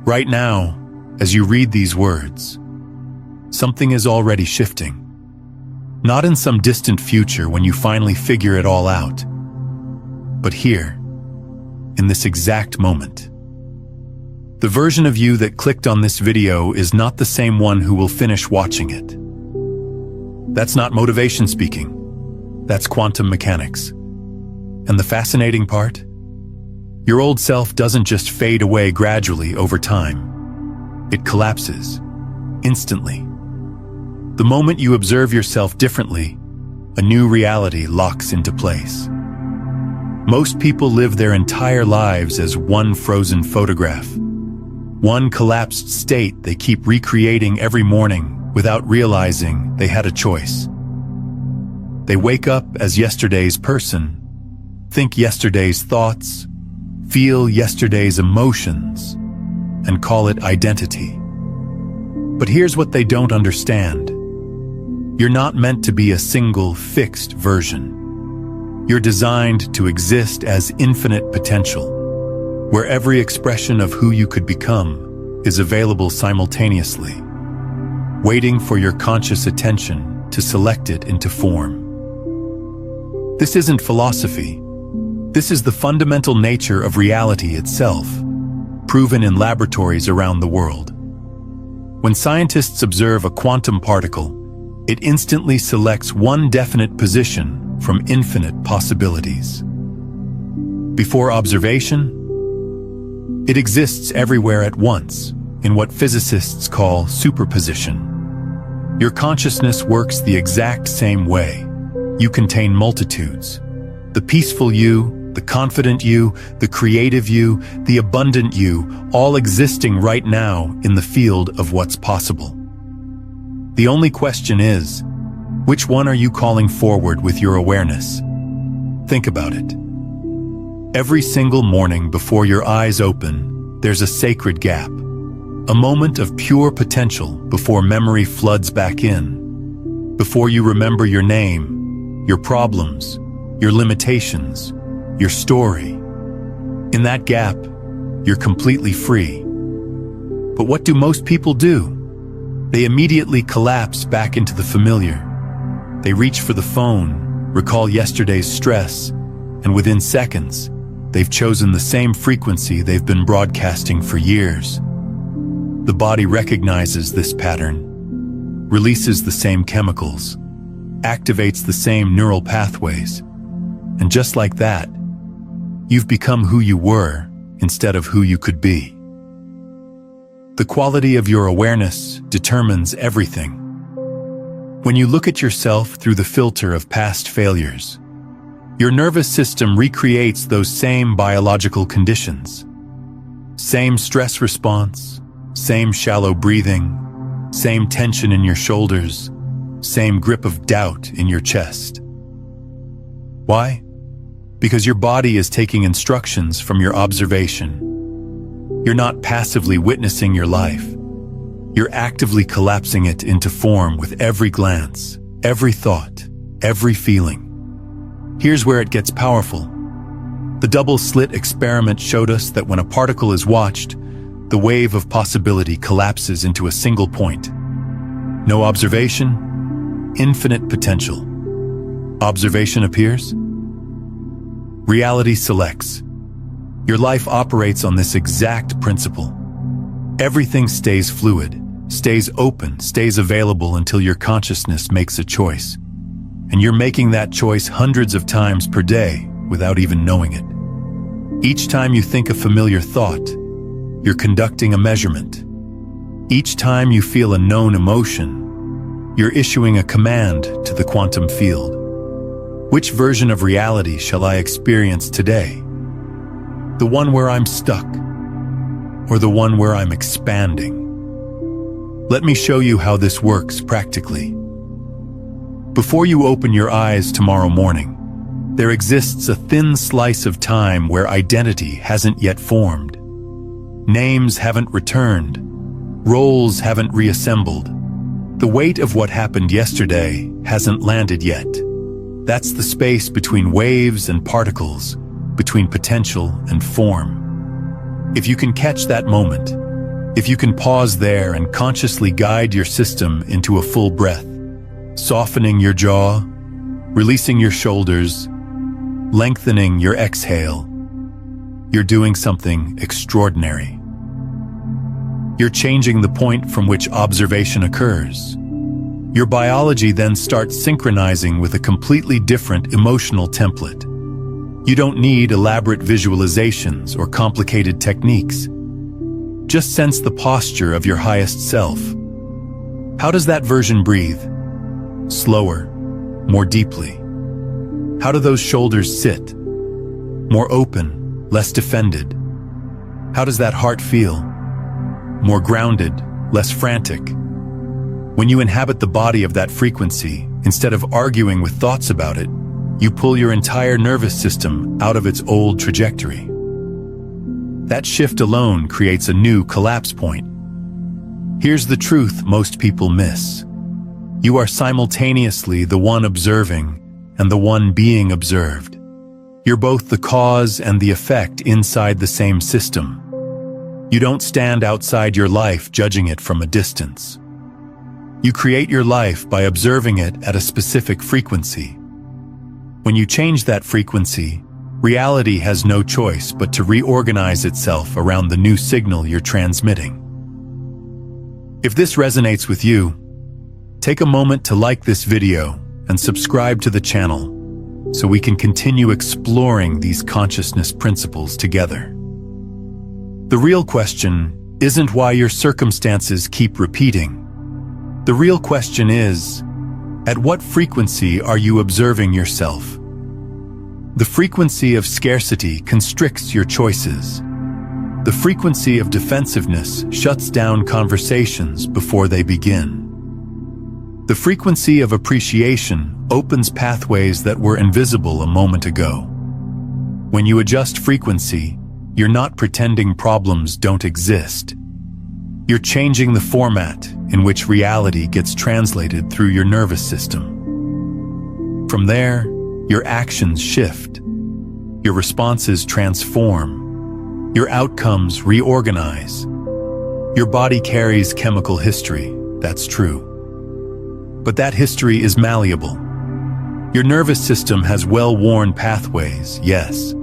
Right now, as you read these words, something is already shifting. Not in some distant future when you finally figure it all out, but here, in this exact moment. The version of you that clicked on this video is not the same one who will finish watching it. That's not motivation speaking. That's quantum mechanics. And the fascinating part? Your old self doesn't just fade away gradually over time. It collapses, instantly. The moment you observe yourself differently, a new reality locks into place. Most people live their entire lives as one frozen photograph, one collapsed state they keep recreating every morning without realizing they had a choice. They wake up as yesterday's person, think yesterday's thoughts, feel yesterday's emotions, and call it identity. But here's what they don't understand. You're not meant to be a single, fixed version. You're designed to exist as infinite potential, where every expression of who you could become is available simultaneously, waiting for your conscious attention to select it into form. This isn't philosophy. This is the fundamental nature of reality itself, proven in laboratories around the world. When scientists observe a quantum particle, it instantly selects one definite position from infinite possibilities. Before observation, it exists everywhere at once, in what physicists call superposition. Your consciousness works the exact same way. You contain multitudes. The peaceful you, the confident you, the creative you, the abundant you, all existing right now in the field of what's possible. The only question is, which one are you calling forward with your awareness? Think about it. Every single morning before your eyes open, there's a sacred gap, a moment of pure potential before memory floods back in, before you remember your name, your problems, your limitations, your story. In that gap, you're completely free. But what do most people do? They immediately collapse back into the familiar. They reach for the phone, recall yesterday's stress, and within seconds, they've chosen the same frequency they've been broadcasting for years. The body recognizes this pattern, releases the same chemicals, activates the same neural pathways, and just like that, you've become who you were instead of who you could be. The quality of your awareness determines everything. When you look at yourself through the filter of past failures, your nervous system recreates those same biological conditions. Same stress response, same shallow breathing, same tension in your shoulders, same grip of doubt in your chest. Why? Because your body is taking instructions from your observation. You're not passively witnessing your life. You're actively collapsing it into form with every glance, every thought, every feeling. Here's where it gets powerful. The double-slit experiment showed us that when a particle is watched, the wave of possibility collapses into a single point. No observation, infinite potential. Observation appears, reality selects. Your life operates on this exact principle. Everything stays fluid, stays open, stays available until your consciousness makes a choice. And you're making that choice hundreds of times per day without even knowing it. Each time you think a familiar thought, you're conducting a measurement. Each time you feel a known emotion, you're issuing a command to the quantum field. Which version of reality shall I experience today? The one where I'm stuck, or the one where I'm expanding? Let me show you how this works practically. Before you open your eyes tomorrow morning, there exists a thin slice of time where identity hasn't yet formed. Names haven't returned. Roles haven't reassembled. The weight of what happened yesterday hasn't landed yet. That's the space between waves and particles, between potential and form. If you can catch that moment, If you can pause there and consciously guide your system into a full breath, softening your jaw, releasing your shoulders, lengthening your exhale, you're doing something extraordinary. You're changing the point from which observation occurs. Your biology then starts synchronizing with a completely different emotional template. You don't need elaborate visualizations or complicated techniques. Just sense the posture of your highest self. How does that version breathe? Slower, more deeply. How do those shoulders sit? More open, less defended. How does that heart feel? More grounded, less frantic. When you inhabit the body of that frequency, instead of arguing with thoughts about it, you pull your entire nervous system out of its old trajectory. That shift alone creates a new collapse point. Here's the truth most people miss. You are simultaneously the one observing and the one being observed. You're both the cause and the effect inside the same system. You don't stand outside your life judging it from a distance. You create your life by observing it at a specific frequency. When you change that frequency, reality has no choice but to reorganize itself around the new signal you're transmitting. If this resonates with you, take a moment to like this video and subscribe to the channel so we can continue exploring these consciousness principles together. The real question isn't why your circumstances keep repeating. The real question is, at what frequency are you observing yourself? The frequency of scarcity constricts your choices. The frequency of defensiveness shuts down conversations before they begin. The frequency of appreciation opens pathways that were invisible a moment ago. When you adjust frequency, you're not pretending problems don't exist. You're changing the format in which reality gets translated through your nervous system. From there, your actions shift. Your responses transform. Your outcomes reorganize. Your body carries chemical history, that's true. But that history is malleable. Your nervous system has well-worn pathways, yes.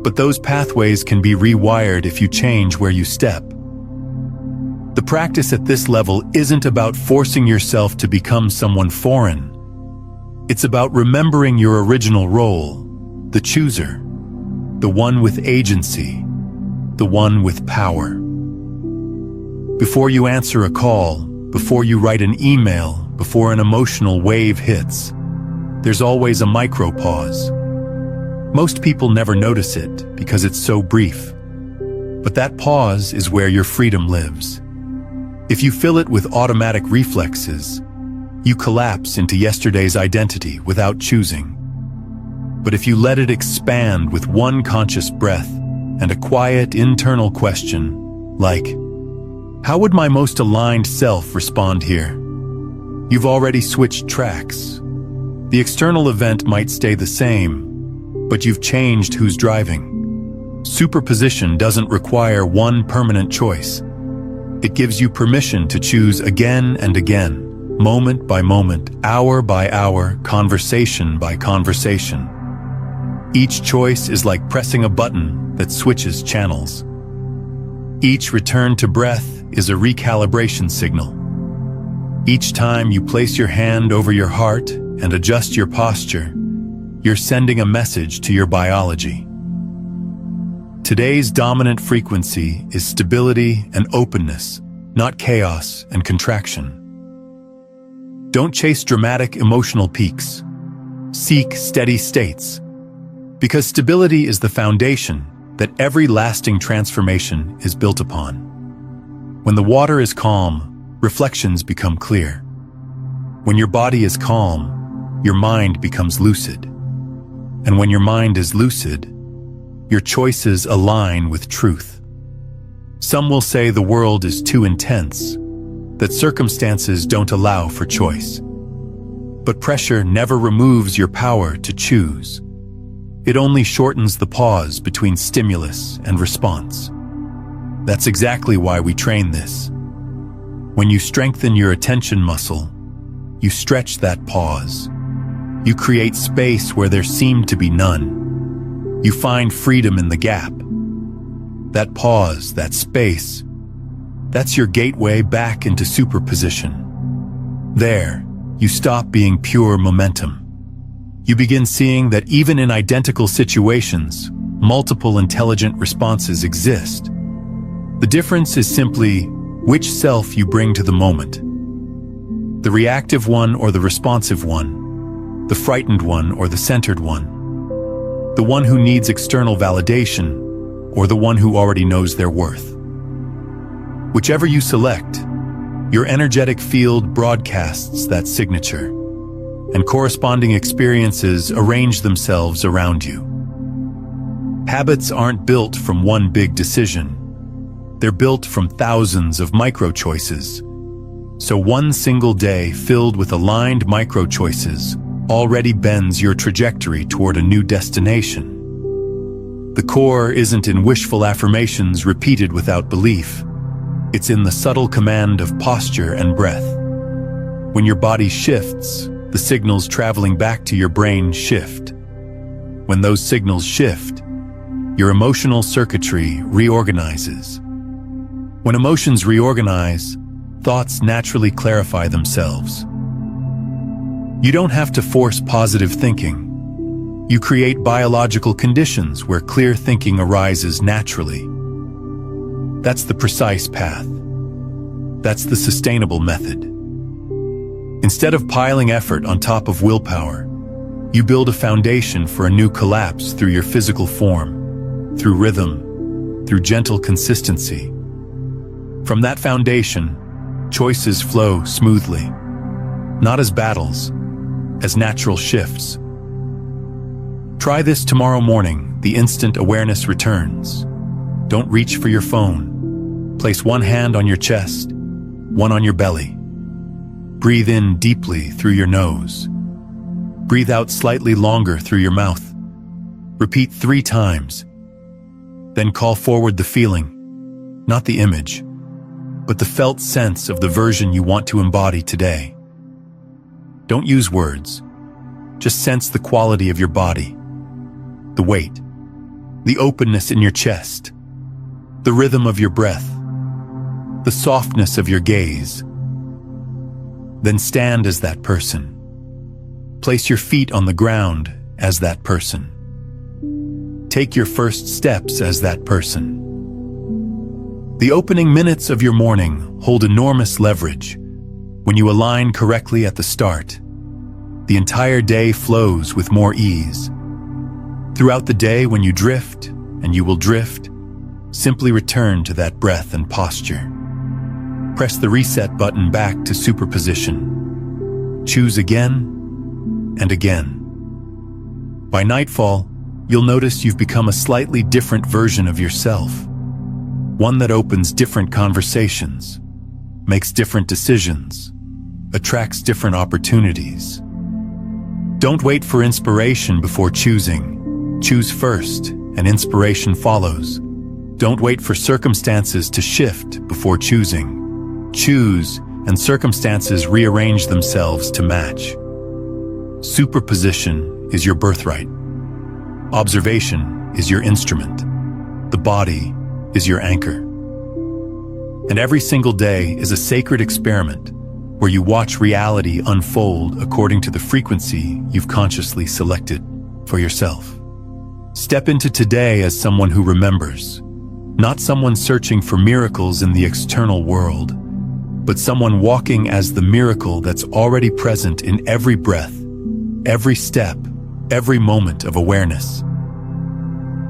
But those pathways can be rewired if you change where you step. The practice at this level isn't about forcing yourself to become someone foreign. It's about remembering your original role, the chooser, the one with agency, the one with power. Before you answer a call, before you write an email, before an emotional wave hits, there's always a micro-pause. Most people never notice it because it's so brief. But that pause is where your freedom lives. If you fill it with automatic reflexes, you collapse into yesterday's identity without choosing. But if you let it expand with one conscious breath and a quiet internal question, like, how would my most aligned self respond here? You've already switched tracks. The external event might stay the same, but you've changed who's driving. Superposition doesn't require one permanent choice. It gives you permission to choose again and again, moment by moment, hour by hour, conversation by conversation. Each choice is like pressing a button that switches channels. Each return to breath is a recalibration signal. Each time you place your hand over your heart and adjust your posture, you're sending a message to your biology. Today's dominant frequency is stability and openness, not chaos and contraction. Don't chase dramatic emotional peaks. Seek steady states. Because stability is the foundation that every lasting transformation is built upon. When the water is calm, reflections become clear. When your body is calm, your mind becomes lucid. And when your mind is lucid, your choices align with truth. Some will say the world is too intense, that circumstances don't allow for choice. But pressure never removes your power to choose. It only shortens the pause between stimulus and response. That's exactly why we train this. When you strengthen your attention muscle, you stretch that pause. You create space where there seemed to be none. You find freedom in the gap. That pause, that space, that's your gateway back into superposition. There, you stop being pure momentum. You begin seeing that even in identical situations, multiple intelligent responses exist. The difference is simply which self you bring to the moment. The reactive one or the responsive one, the frightened one or the centered one, the one who needs external validation or the one who already knows their worth. Whichever you select, your energetic field broadcasts that signature, and corresponding experiences arrange themselves around you. Habits aren't built from one big decision. They're built from thousands of micro-choices. So one single day filled with aligned micro-choices already bends your trajectory toward a new destination. The core isn't in wishful affirmations repeated without belief. It's in the subtle command of posture and breath. When your body shifts, the signals traveling back to your brain shift. When those signals shift, your emotional circuitry reorganizes. When emotions reorganize, thoughts naturally clarify themselves. You don't have to force positive thinking. You create biological conditions where clear thinking arises naturally. That's the precise path. That's the sustainable method. Instead of piling effort on top of willpower, you build a foundation for a new collapse through your physical form, through rhythm, through gentle consistency. From that foundation, choices flow smoothly, not as battles, as natural shifts. Try this tomorrow morning, the instant awareness returns. Don't reach for your phone. Place one hand on your chest, one on your belly. Breathe in deeply through your nose. Breathe out slightly longer through your mouth. Repeat 3 times. Then call forward the feeling, not the image, but the felt sense of the version you want to embody today. Don't use words. Just sense the quality of your body, the weight, the openness in your chest, the rhythm of your breath, the softness of your gaze. Then stand as that person. Place your feet on the ground as that person. Take your first steps as that person. The opening minutes of your morning hold enormous leverage. When you align correctly at the start, the entire day flows with more ease. Throughout the day, when you drift, and you will drift, simply return to that breath and posture. Press the reset button back to superposition. Choose again and again. By nightfall, you'll notice you've become a slightly different version of yourself. One that opens different conversations, makes different decisions, attracts different opportunities. Don't wait for inspiration before choosing. Choose first, and inspiration follows. Don't wait for circumstances to shift before choosing. Choose, and circumstances rearrange themselves to match. Superposition is your birthright. Observation is your instrument. The body is your anchor. And every single day is a sacred experiment where you watch reality unfold according to the frequency you've consciously selected for yourself. Step into today as someone who remembers, not someone searching for miracles in the external world, but someone walking as the miracle that's already present in every breath, every step, every moment of awareness.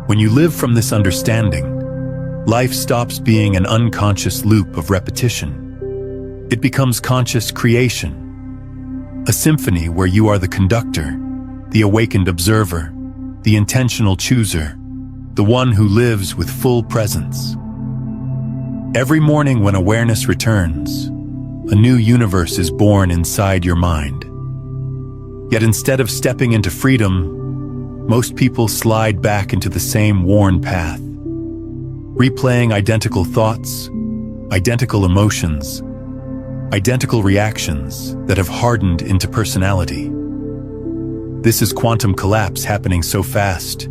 When you live from this understanding, life stops being an unconscious loop of repetition. It becomes conscious creation, a symphony where you are the conductor, the awakened observer, the intentional chooser, the one who lives with full presence. Every morning when awareness returns, a new universe is born inside your mind. Yet instead of stepping into freedom, most people slide back into the same worn path. replaying identical thoughts, identical emotions, identical reactions that have hardened into personality. This is quantum collapse happening so fast,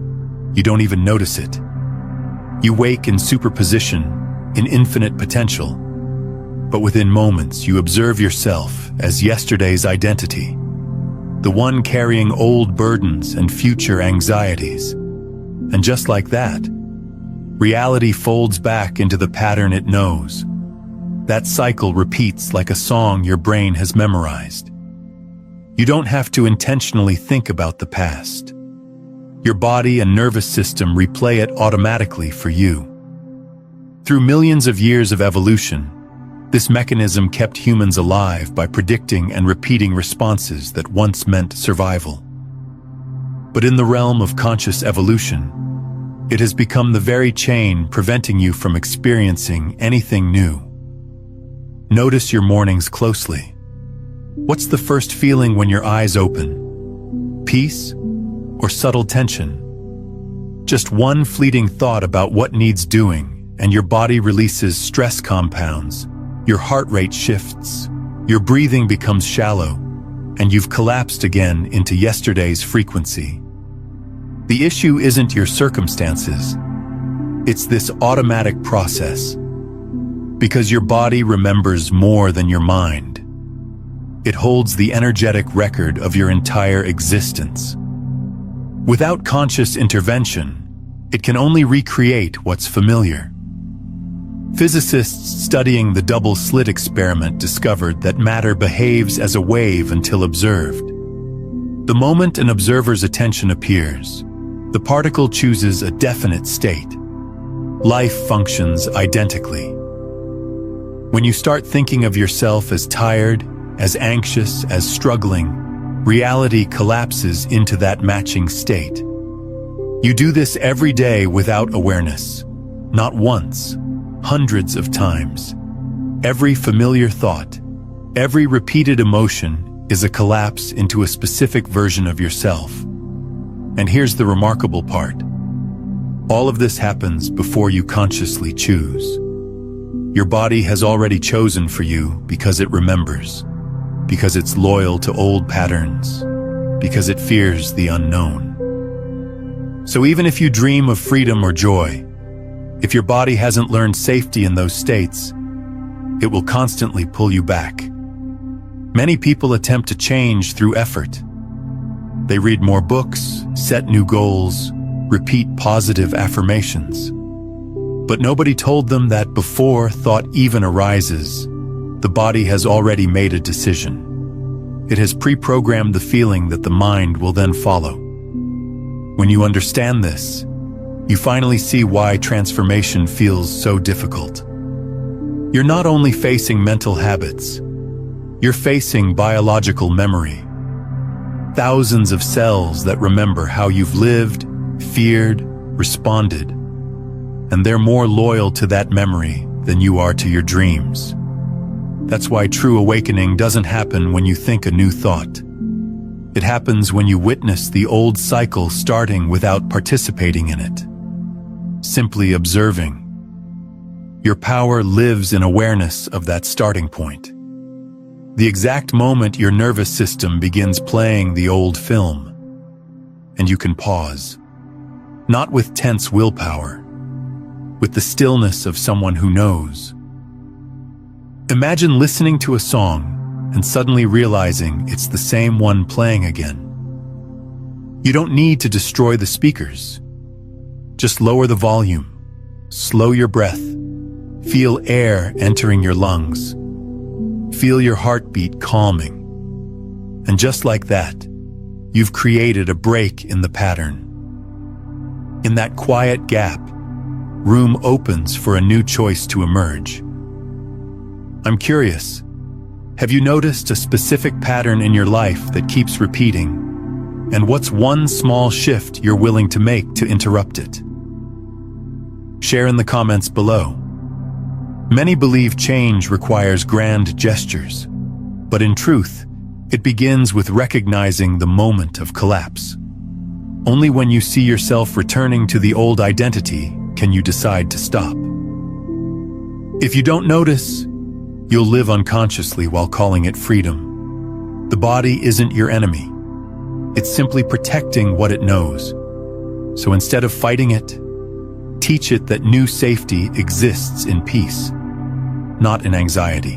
you don't even notice it. You wake in superposition, in infinite potential, but within moments you observe yourself as yesterday's identity, the one carrying old burdens and future anxieties. And just like that, reality folds back into the pattern it knows. That cycle repeats like a song your brain has memorized. You don't have to intentionally think about the past. Your body and nervous system replay it automatically for you. Through millions of years of evolution, this mechanism kept humans alive by predicting and repeating responses that once meant survival. But in the realm of conscious evolution, it has become the very chain preventing you from experiencing anything new. Notice your mornings closely. What's the first feeling when your eyes open? Peace or subtle tension? Just one fleeting thought about what needs doing, and your body releases stress compounds, your heart rate shifts, your breathing becomes shallow, and you've collapsed again into yesterday's frequency. The issue isn't your circumstances, it's this automatic process. Because your body remembers more than your mind. It holds the energetic record of your entire existence. Without conscious intervention, it can only recreate what's familiar. Physicists studying the double slit experiment discovered that matter behaves as a wave until observed. The moment an observer's attention appears, the particle chooses a definite state. Life functions identically. When you start thinking of yourself as tired, as anxious, as struggling, reality collapses into that matching state. You do this every day without awareness. Not once, hundreds of times. Every familiar thought, every repeated emotion is a collapse into a specific version of yourself. And here's the remarkable part. All of this happens before you consciously choose. Your body has already chosen for you because it remembers, because it's loyal to old patterns, because it fears the unknown. So even if you dream of freedom or joy, if your body hasn't learned safety in those states, it will constantly pull you back. Many people attempt to change through effort. They read more books, set new goals, repeat positive affirmations. But nobody told them that before thought even arises, the body has already made a decision. It has pre-programmed the feeling that the mind will then follow. When you understand this, you finally see why transformation feels so difficult. You're not only facing mental habits, you're facing biological memory. Thousands of cells that remember how you've lived, feared, responded. And they're more loyal to that memory than you are to your dreams. That's why true awakening doesn't happen when you think a new thought. It happens when you witness the old cycle starting without participating in it. Simply observing. Your power lives in awareness of that starting point. The exact moment your nervous system begins playing the old film. And you can pause. Not with tense willpower, with the stillness of someone who knows. Imagine listening to a song and suddenly realizing it's the same one playing again. You don't need to destroy the speakers. Just lower the volume, slow your breath, feel air entering your lungs, feel your heartbeat calming. And just like that, you've created a break in the pattern. In that quiet gap, room opens for a new choice to emerge. I'm curious, have you noticed a specific pattern in your life that keeps repeating? And what's one small shift you're willing to make to interrupt it? Share in the comments below. Many believe change requires grand gestures, but in truth, it begins with recognizing the moment of collapse. Only when you see yourself returning to the old identity can you decide to stop? If you don't notice, you'll live unconsciously while calling it freedom. The body isn't your enemy. It's simply protecting what it knows. So instead of fighting it, teach it that new safety exists in peace, not in anxiety,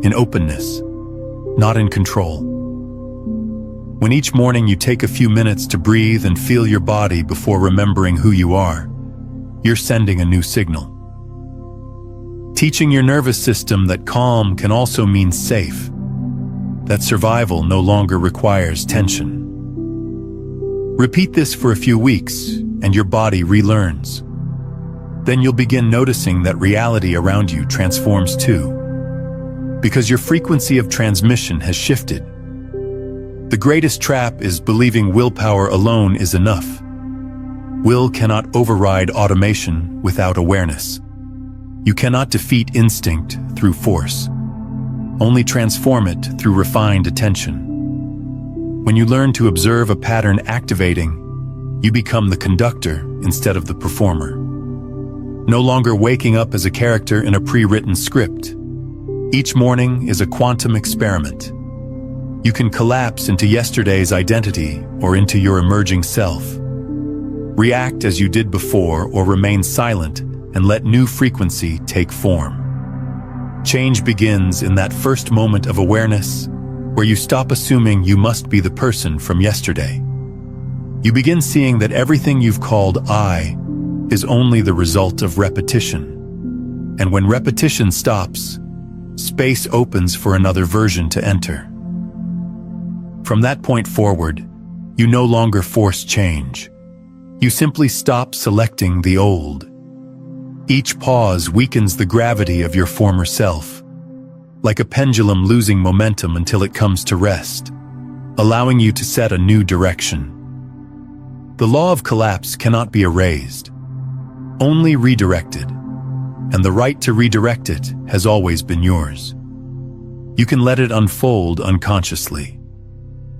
in openness, not in control. When each morning you take a few minutes to breathe and feel your body before remembering who you are, you're sending a new signal. Teaching your nervous system that calm can also mean safe, that survival no longer requires tension. Repeat this for a few weeks, and your body relearns. Then you'll begin noticing that reality around you transforms too, because your frequency of transmission has shifted. The greatest trap is believing willpower alone is enough. Will cannot override automation without awareness. You cannot defeat instinct through force. Only transform it through refined attention. When you learn to observe a pattern activating, you become the conductor instead of the performer. No longer waking up as a character in a pre-written script. Each morning is a quantum experiment. You can collapse into yesterday's identity or into your emerging self. React as you did before or remain silent and let new frequency take form. Change begins in that first moment of awareness where you stop assuming you must be the person from yesterday. You begin seeing that everything you've called I is only the result of repetition. And when repetition stops, space opens for another version to enter. From that point forward, you no longer force change. You simply stop selecting the old. Each pause weakens the gravity of your former self, like a pendulum losing momentum until it comes to rest, allowing you to set a new direction. The law of collapse cannot be erased, only redirected, and the right to redirect it has always been yours. You can let it unfold unconsciously,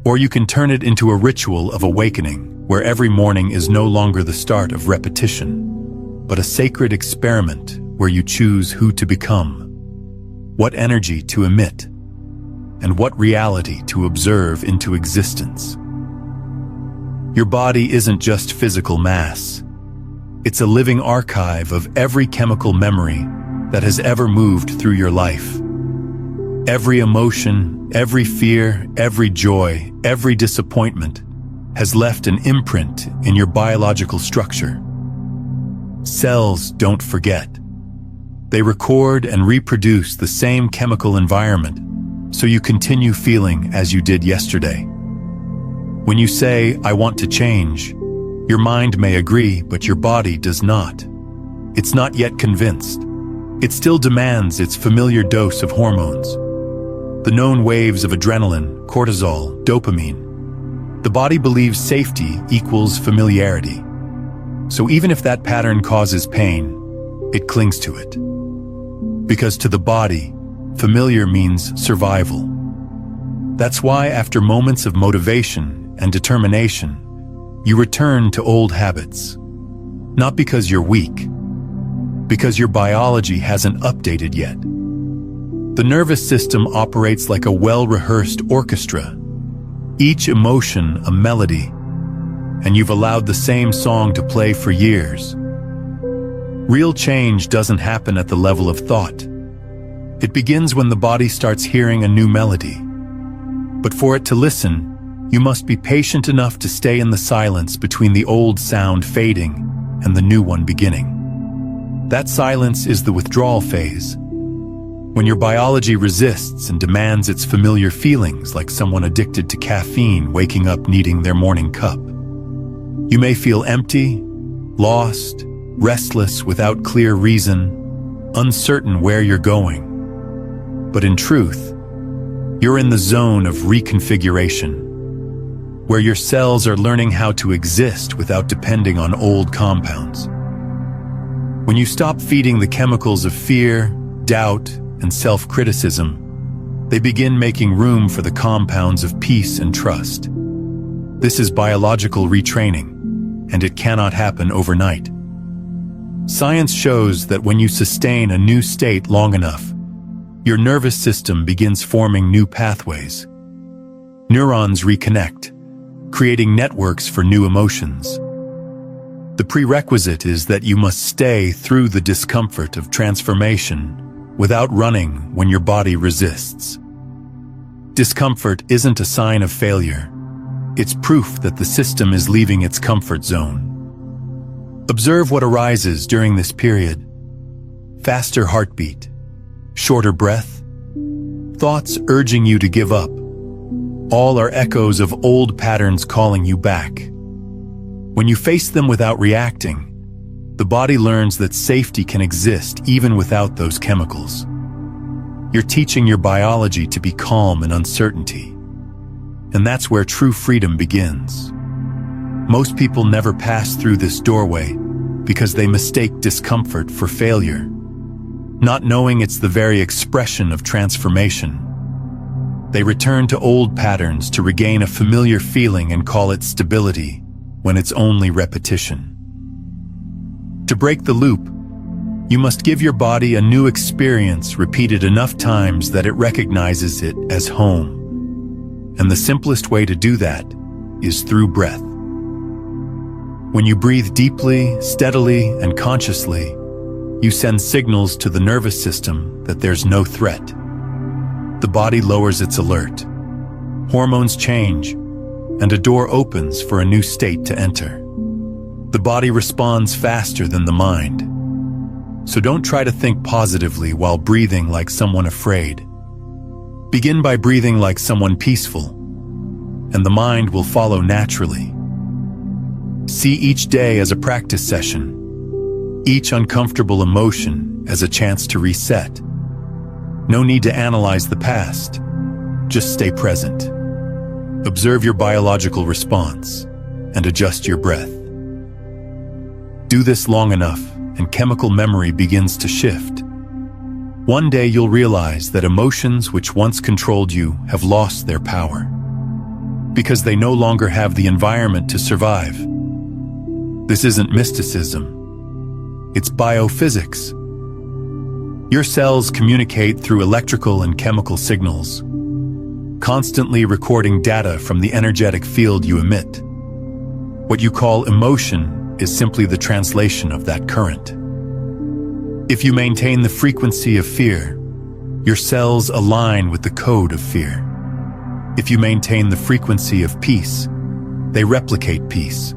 or you can turn it into a ritual of awakening where every morning is no longer the start of repetition, but a sacred experiment where you choose who to become, what energy to emit, and what reality to observe into existence. Your body isn't just physical mass. It's a living archive of every chemical memory that has ever moved through your life. Every emotion, every fear, every joy, every disappointment has left an imprint in your biological structure. Cells don't forget. They record and reproduce the same chemical environment, so you continue feeling as you did yesterday. When you say, "I want to change," your mind may agree, but your body does not. It's not yet convinced. It still demands its familiar dose of hormones. The known waves of adrenaline, cortisol, dopamine. The body believes safety equals familiarity. So even if that pattern causes pain, it clings to it. Because to the body, familiar means survival. That's why after moments of motivation and determination, you return to old habits. Not because you're weak, because your biology hasn't updated yet. The nervous system operates like a well-rehearsed orchestra, each emotion a melody, and you've allowed the same song to play for years. Real change doesn't happen at the level of thought. It begins when the body starts hearing a new melody. But for it to listen, you must be patient enough to stay in the silence between the old sound fading and the new one beginning. That silence is the withdrawal phase, when your biology resists and demands its familiar feelings, like someone addicted to caffeine waking up needing their morning cup. You may feel empty, lost, restless without clear reason, uncertain where you're going. But in truth, you're in the zone of reconfiguration, where your cells are learning how to exist without depending on old compounds. When you stop feeding the chemicals of fear, doubt, and self-criticism, they begin making room for the compounds of peace and trust. This is biological retraining, and it cannot happen overnight. Science shows that when you sustain a new state long enough, your nervous system begins forming new pathways. Neurons reconnect, creating networks for new emotions. The prerequisite is that you must stay through the discomfort of transformation without running when your body resists. Discomfort isn't a sign of failure. It's proof that the system is leaving its comfort zone. Observe what arises during this period. Faster heartbeat, shorter breath, thoughts urging you to give up. All are echoes of old patterns calling you back. When you face them without reacting, the body learns that safety can exist even without those chemicals. You're teaching your biology to be calm in uncertainty. And that's where true freedom begins. Most people never pass through this doorway because they mistake discomfort for failure, not knowing it's the very expression of transformation. They return to old patterns to regain a familiar feeling and call it stability, when it's only repetition. To break the loop, you must give your body a new experience repeated enough times that it recognizes it as home. And the simplest way to do that is through breath. When you breathe deeply, steadily, and consciously, you send signals to the nervous system that there's no threat. The body lowers its alert. Hormones change, and a door opens for a new state to enter. The body responds faster than the mind. So don't try to think positively while breathing like someone afraid. Begin by breathing like someone peaceful, and the mind will follow naturally. See each day as a practice session, each uncomfortable emotion as a chance to reset. No need to analyze the past, just stay present. Observe your biological response and adjust your breath. Do this long enough and chemical memory begins to shift. One day you'll realize that emotions which once controlled you have lost their power because they no longer have the environment to survive. This isn't mysticism. It's biophysics. Your cells communicate through electrical and chemical signals, constantly recording data from the energetic field you emit. What you call emotion is simply the translation of that current. If you maintain the frequency of fear, your cells align with the code of fear. If you maintain the frequency of peace, they replicate peace,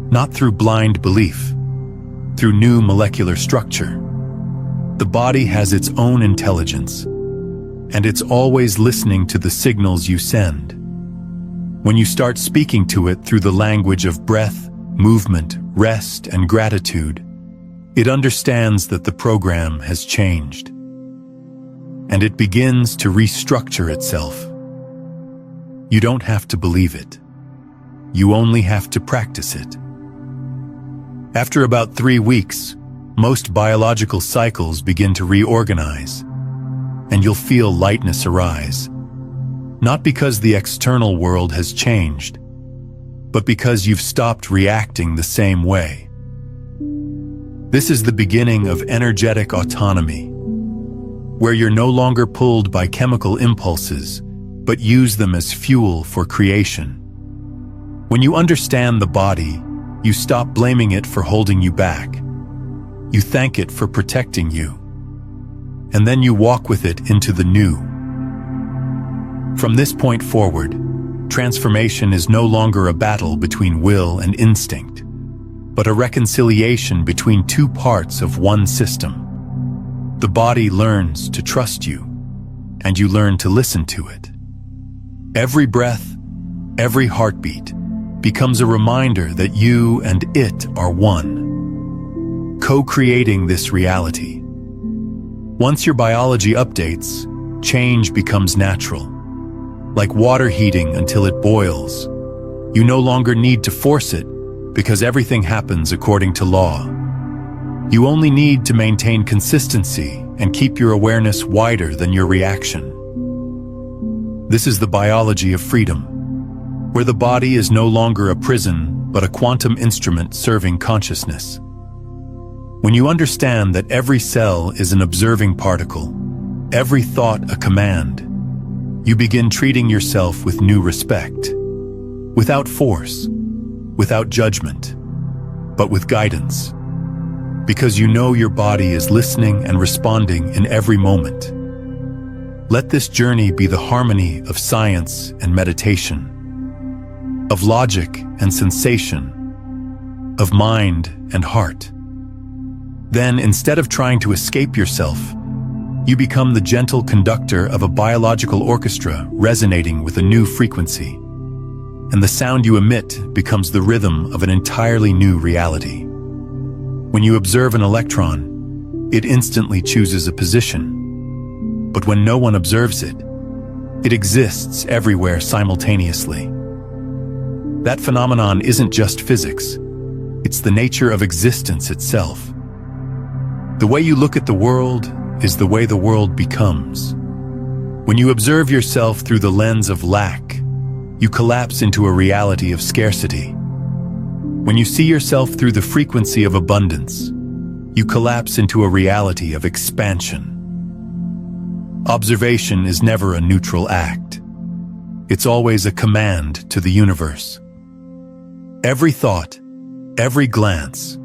not through blind belief, through new molecular structure. The body has its own intelligence, and it's always listening to the signals you send. When you start speaking to it through the language of breath, movement, rest, and gratitude, it understands that the program has changed, and it begins to restructure itself. You don't have to believe it. You only have to practice it. After about 3 weeks, most biological cycles begin to reorganize, and you'll feel lightness arise. Not because the external world has changed, but because you've stopped reacting the same way. This is the beginning of energetic autonomy, where you're no longer pulled by chemical impulses, but use them as fuel for creation. When you understand the body, you stop blaming it for holding you back. You thank it for protecting you. And then you walk with it into the new. From this point forward, transformation is no longer a battle between will and instinct, but a reconciliation between two parts of one system. The body learns to trust you, and you learn to listen to it. Every breath, every heartbeat becomes a reminder that you and it are one, co-creating this reality. Once your biology updates, change becomes natural. Like water heating until it boils, you no longer need to force it because everything happens according to law. You only need to maintain consistency and keep your awareness wider than your reaction. This is the biology of freedom, where the body is no longer a prison but a quantum instrument serving consciousness. When you understand that every cell is an observing particle, every thought a command, you begin treating yourself with new respect, without force, without judgment, but with guidance, because you know your body is listening and responding in every moment. Let this journey be the harmony of science and meditation, of logic and sensation, of mind and heart. Then, instead of trying to escape yourself, you become the gentle conductor of a biological orchestra resonating with a new frequency, and the sound you emit becomes the rhythm of an entirely new reality. When you observe an electron, it instantly chooses a position. But when no one observes it, it exists everywhere simultaneously. That phenomenon isn't just physics, it's the nature of existence itself. The way you look at the world is the way the world becomes. When you observe yourself through the lens of lack, you collapse into a reality of scarcity. When you see yourself through the frequency of abundance, you collapse into a reality of expansion. Observation is never a neutral act. It's always a command to the universe. Every thought, every glance,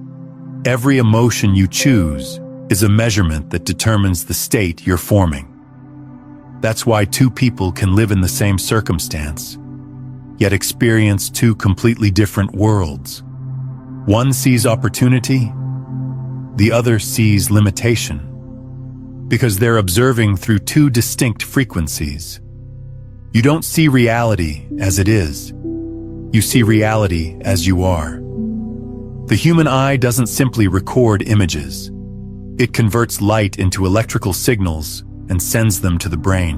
every emotion you choose is a measurement that determines the state you're forming. That's why two people can live in the same circumstance, yet experience two completely different worlds. One sees opportunity, the other sees limitation, because they're observing through two distinct frequencies. You don't see reality as it is. You see reality as you are. The human eye doesn't simply record images. It converts light into electrical signals and sends them to the brain.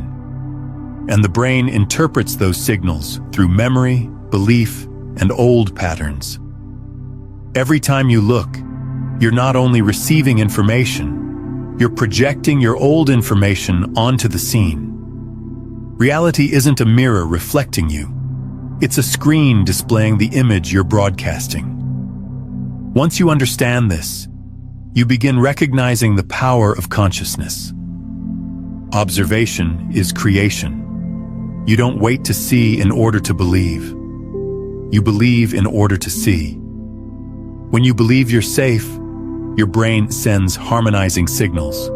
And the brain interprets those signals through memory, belief, and old patterns. Every time you look, you're not only receiving information, you're projecting your old information onto the scene. Reality isn't a mirror reflecting you. It's a screen displaying the image you're broadcasting. Once you understand this, you begin recognizing the power of consciousness. Observation is creation. You don't wait to see in order to believe. You believe in order to see. When you believe you're safe, your brain sends harmonizing signals.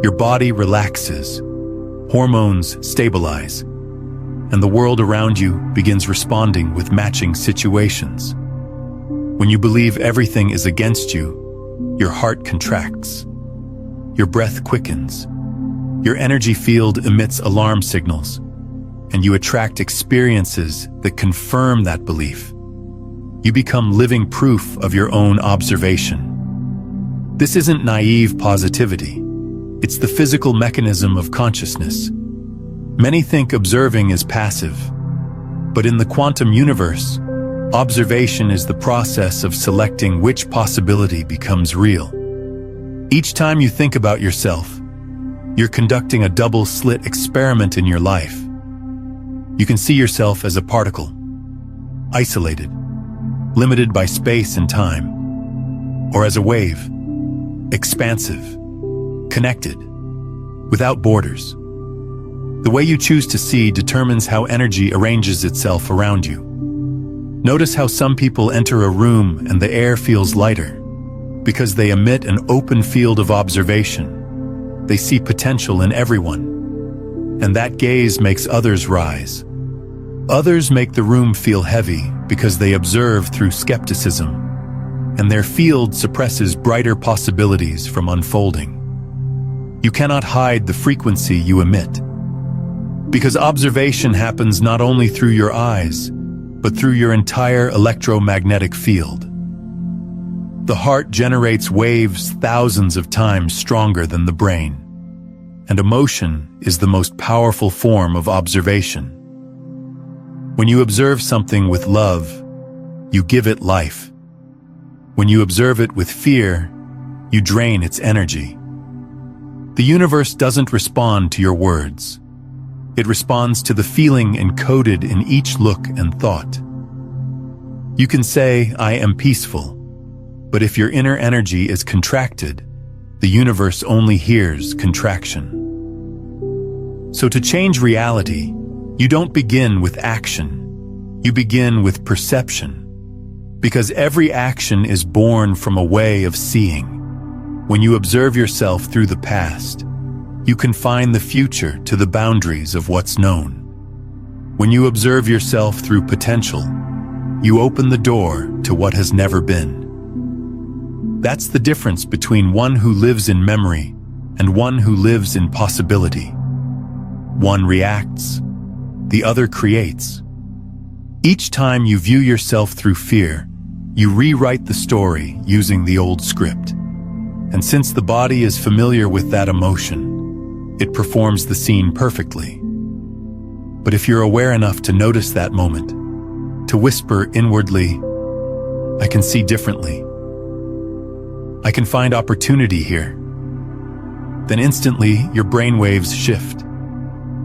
Your body relaxes, hormones stabilize, and the world around you begins responding with matching situations. When you believe everything is against you, your heart contracts, your breath quickens, your energy field emits alarm signals, and you attract experiences that confirm that belief. You become living proof of your own observation. This isn't naive positivity. It's the physical mechanism of consciousness. Many think observing is passive, but in the quantum universe, observation is the process of selecting which possibility becomes real. Each time you think about yourself, you're conducting a double-slit experiment in your life. You can see yourself as a particle, isolated, limited by space and time, or as a wave, expansive, connected, without borders. The way you choose to see determines how energy arranges itself around you. Notice how some people enter a room and the air feels lighter, because they emit an open field of observation. They see potential in everyone, and that gaze makes others rise. Others make the room feel heavy because they observe through skepticism, and their field suppresses brighter possibilities from unfolding. You cannot hide the frequency you emit, because observation happens not only through your eyes, but through your entire electromagnetic field. The heart generates waves thousands of times stronger than the brain, and emotion is the most powerful form of observation. When you observe something with love, you give it life. When you observe it with fear, you drain its energy. The universe doesn't respond to your words. It responds to the feeling encoded in each look and thought. You can say, "I am peaceful," But if your inner energy is contracted, the universe only hears contraction. So to change reality, you don't begin with action. You begin with perception. Because every action is born from a way of seeing. When you observe yourself through the past, you confine the future to the boundaries of what's known. When you observe yourself through potential, you open the door to what has never been. That's the difference between one who lives in memory and one who lives in possibility. One reacts, the other creates. Each time you view yourself through fear, you rewrite the story using the old script. And since the body is familiar with that emotion, it performs the scene perfectly. But if you're aware enough to notice that moment, to whisper inwardly, "I can see differently. I can find opportunity here," then instantly your brainwaves shift.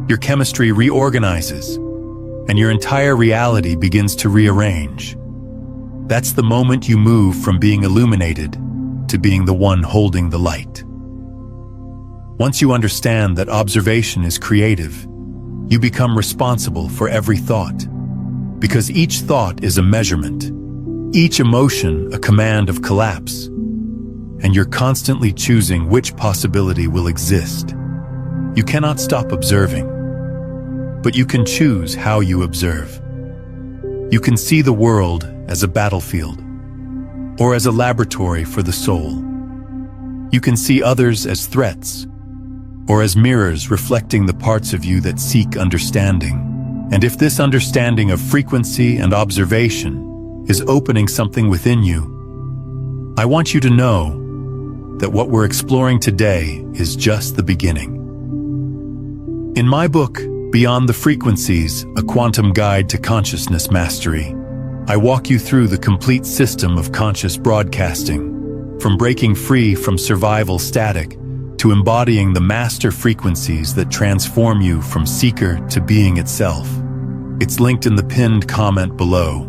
Your chemistry reorganizes, and your entire reality begins to rearrange. That's the moment you move from being illuminated to being the one holding the light. Once you understand that observation is creative, you become responsible for every thought. Because each thought is a measurement, each emotion a command of collapse, and you're constantly choosing which possibility will exist. You cannot stop observing, but you can choose how you observe. You can see the world as a battlefield, or as a laboratory for the soul. You can see others as threats, or as mirrors reflecting the parts of you that seek understanding. And if this understanding of frequency and observation is opening something within you, I want you to know that what we're exploring today is just the beginning. In my book, Beyond the Frequencies, A Quantum Guide to Consciousness Mastery, I walk you through the complete system of conscious broadcasting, from breaking free from survival static to embodying the master frequencies that transform you from seeker to being itself. It's linked in the pinned comment below.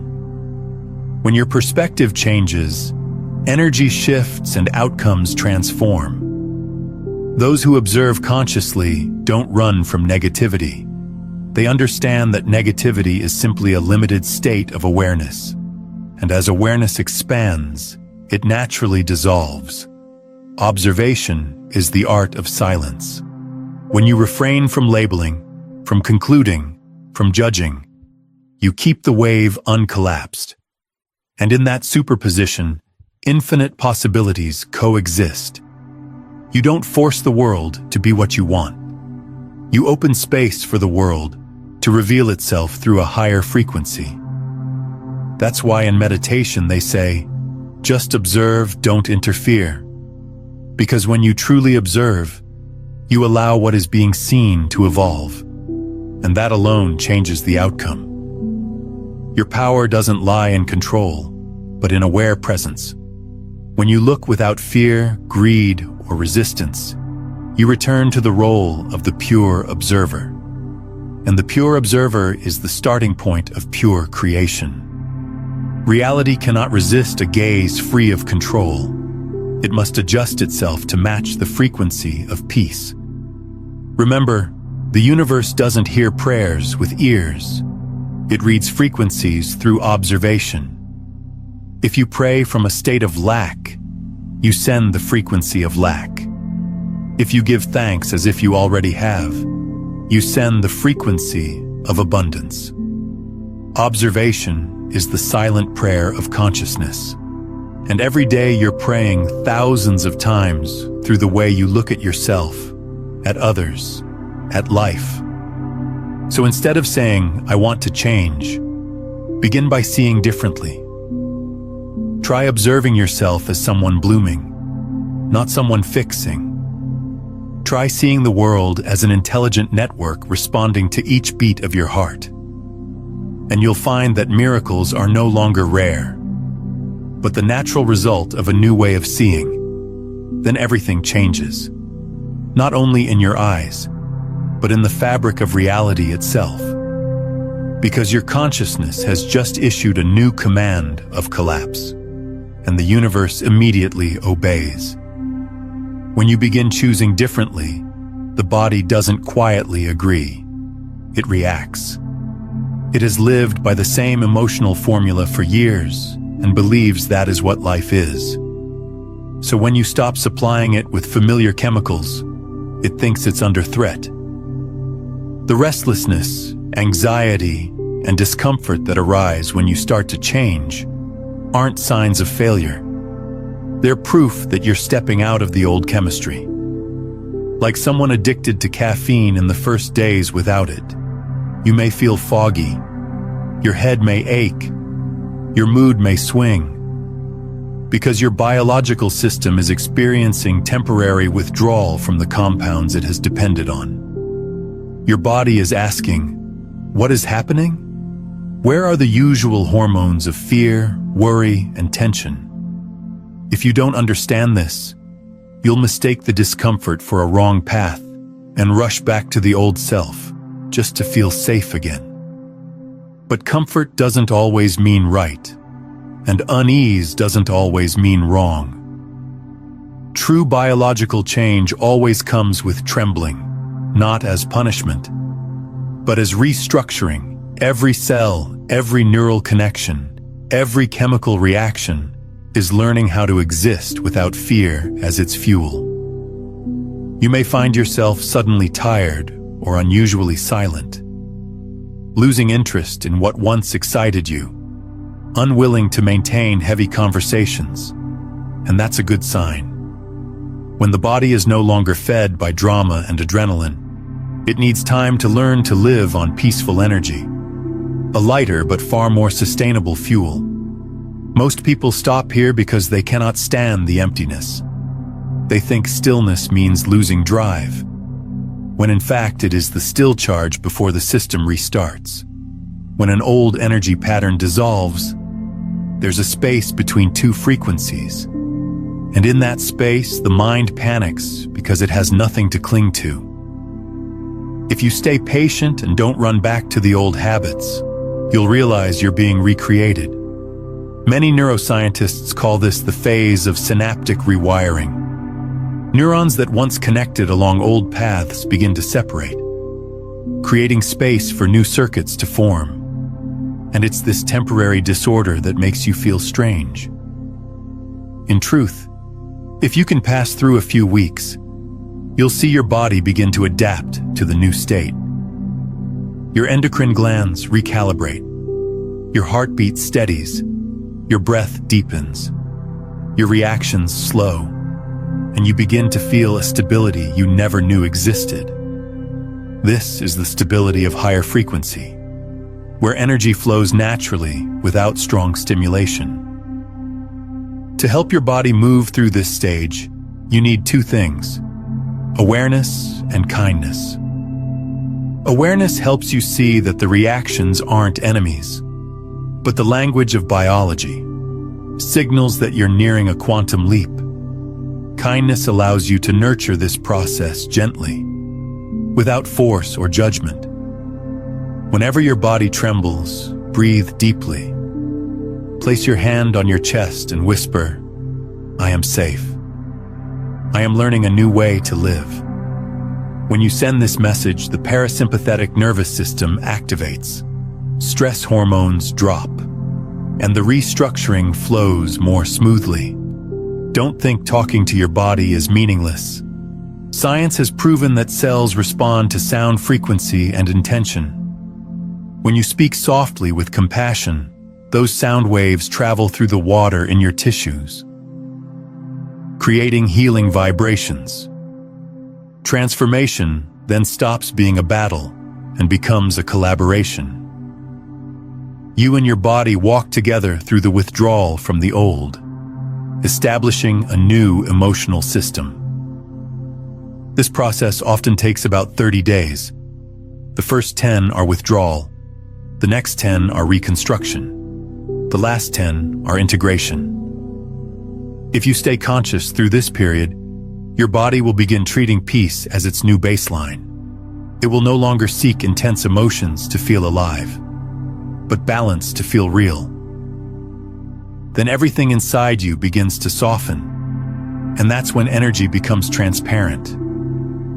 When your perspective changes, energy shifts and outcomes transform. Those who observe consciously don't run from negativity. They understand that negativity is simply a limited state of awareness. And as awareness expands, it naturally dissolves. Observation is the art of silence. When you refrain from labeling, from concluding, from judging, you keep the wave uncollapsed. And in that superposition, infinite possibilities coexist. You don't force the world to be what you want. You open space for the world to reveal itself through a higher frequency. That's why in meditation they say, just observe, don't interfere. Because when you truly observe, you allow what is being seen to evolve. And that alone changes the outcome. Your power doesn't lie in control, but in aware presence. When you look without fear, greed, or resistance, you return to the role of the pure observer. And the pure observer is the starting point of pure creation. Reality cannot resist a gaze free of control. It must adjust itself to match the frequency of peace. Remember, the universe doesn't hear prayers with ears. It reads frequencies through observation. If you pray from a state of lack, you send the frequency of lack. If you give thanks as if you already have, you send the frequency of abundance. Observation is the silent prayer of consciousness. And every day you're praying thousands of times through the way you look at yourself, at others, at life. So instead of saying, I want to change, begin by seeing differently. Try observing yourself as someone blooming, not someone fixing. Try seeing the world as an intelligent network responding to each beat of your heart. And you'll find that miracles are no longer rare, but the natural result of a new way of seeing. Then everything changes, not only in your eyes, but in the fabric of reality itself. Because your consciousness has just issued a new command of collapse. and the universe immediately obeys. When you begin choosing differently, the body doesn't quietly agree. It reacts. It has lived by the same emotional formula for years and believes that is what life is. So when you stop supplying it with familiar chemicals, it thinks it's under threat. The restlessness, anxiety, and discomfort that arise when you start to change aren't signs of failure. They're proof that you're stepping out of the old chemistry. Like someone addicted to caffeine in the first days without it, you may feel foggy, your head may ache, your mood may swing, because your biological system is experiencing temporary withdrawal from the compounds it has depended on. Your body is asking, what is happening? Where are the usual hormones of fear, worry, and tension? If you don't understand this, you'll mistake the discomfort for a wrong path and rush back to the old self just to feel safe again. But comfort doesn't always mean right, and unease doesn't always mean wrong. True biological change always comes with trembling, not as punishment, but as restructuring. Every cell, every neural connection, every chemical reaction is learning how to exist without fear as its fuel. You may find yourself suddenly tired or unusually silent, losing interest in what once excited you, unwilling to maintain heavy conversations, and that's a good sign. When the body is no longer fed by drama and adrenaline, it needs time to learn to live on peaceful energy, a lighter but far more sustainable fuel. Most people stop here because they cannot stand the emptiness. They think stillness means losing drive, when in fact it is the still charge before the system restarts. When an old energy pattern dissolves, there's a space between two frequencies. And in that space, the mind panics because it has nothing to cling to. If you stay patient and don't run back to the old habits, you'll realize you're being recreated. Many neuroscientists call this the phase of synaptic rewiring. Neurons that once connected along old paths begin to separate, creating space for new circuits to form. And it's this temporary disorder that makes you feel strange. In truth, if you can pass through a few weeks, you'll see your body begin to adapt to the new state. Your endocrine glands recalibrate, your heartbeat steadies, your breath deepens, your reactions slow, and you begin to feel a stability you never knew existed. This is the stability of higher frequency, where energy flows naturally without strong stimulation. To help your body move through this stage, you need two things: awareness and kindness. Awareness helps you see that the reactions aren't enemies, but the language of biology, signals that you're nearing a quantum leap. Kindness allows you to nurture this process gently, without force or judgment. Whenever your body trembles, breathe deeply. Place your hand on your chest and whisper, "I am safe. I am learning a new way to live." When you send this message, the parasympathetic nervous system activates, stress hormones drop, and the restructuring flows more smoothly. Don't think talking to your body is meaningless. Science has proven that cells respond to sound frequency and intention. When you speak softly with compassion, those sound waves travel through the water in your tissues, creating healing vibrations. Transformation then stops being a battle and becomes a collaboration. You and your body walk together through the withdrawal from the old, establishing a new emotional system. This process often takes about 30 days. The first 10 are withdrawal, the next 10 are reconstruction, the last 10 are integration. If you stay conscious through this period, your body will begin treating peace as its new baseline. It will no longer seek intense emotions to feel alive, but balance to feel real. then everything inside you begins to soften. And that's when energy becomes transparent.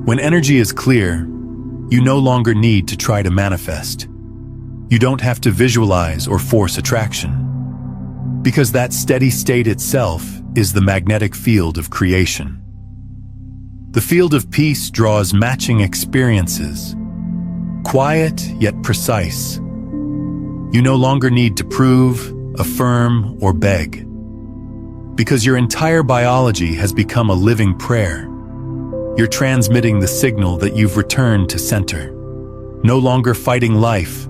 When energy is clear, you no longer need to try to manifest. You don't have to visualize or force attraction, because that steady state itself is the magnetic field of creation. The field of peace draws matching experiences, quiet yet precise. You no longer need to prove, affirm, or beg, because your entire biology has become a living prayer. You're transmitting the signal that you've returned to center, no longer fighting life,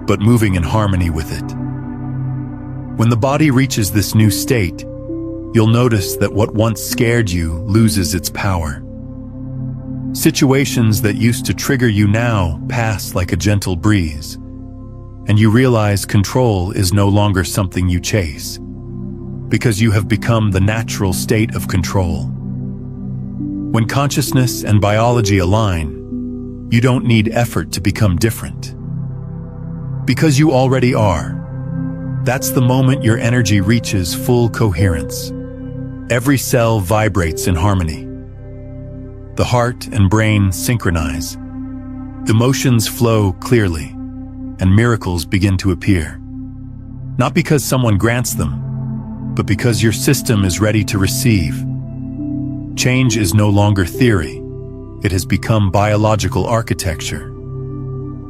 but moving in harmony with it. When the body reaches this new state, you'll notice that what once scared you loses its power. Situations that used to trigger you now pass like a gentle breeze, and you realize control is no longer something you chase, because you have become the natural state of control. When consciousness and biology align, you don't need effort to become different, because you already are. That's the moment your energy reaches full coherence. Every cell vibrates in harmony. The heart and brain synchronize. Emotions flow clearly, and miracles begin to appear. Not because someone grants them, but because your system is ready to receive. Change is no longer theory. It has become biological architecture.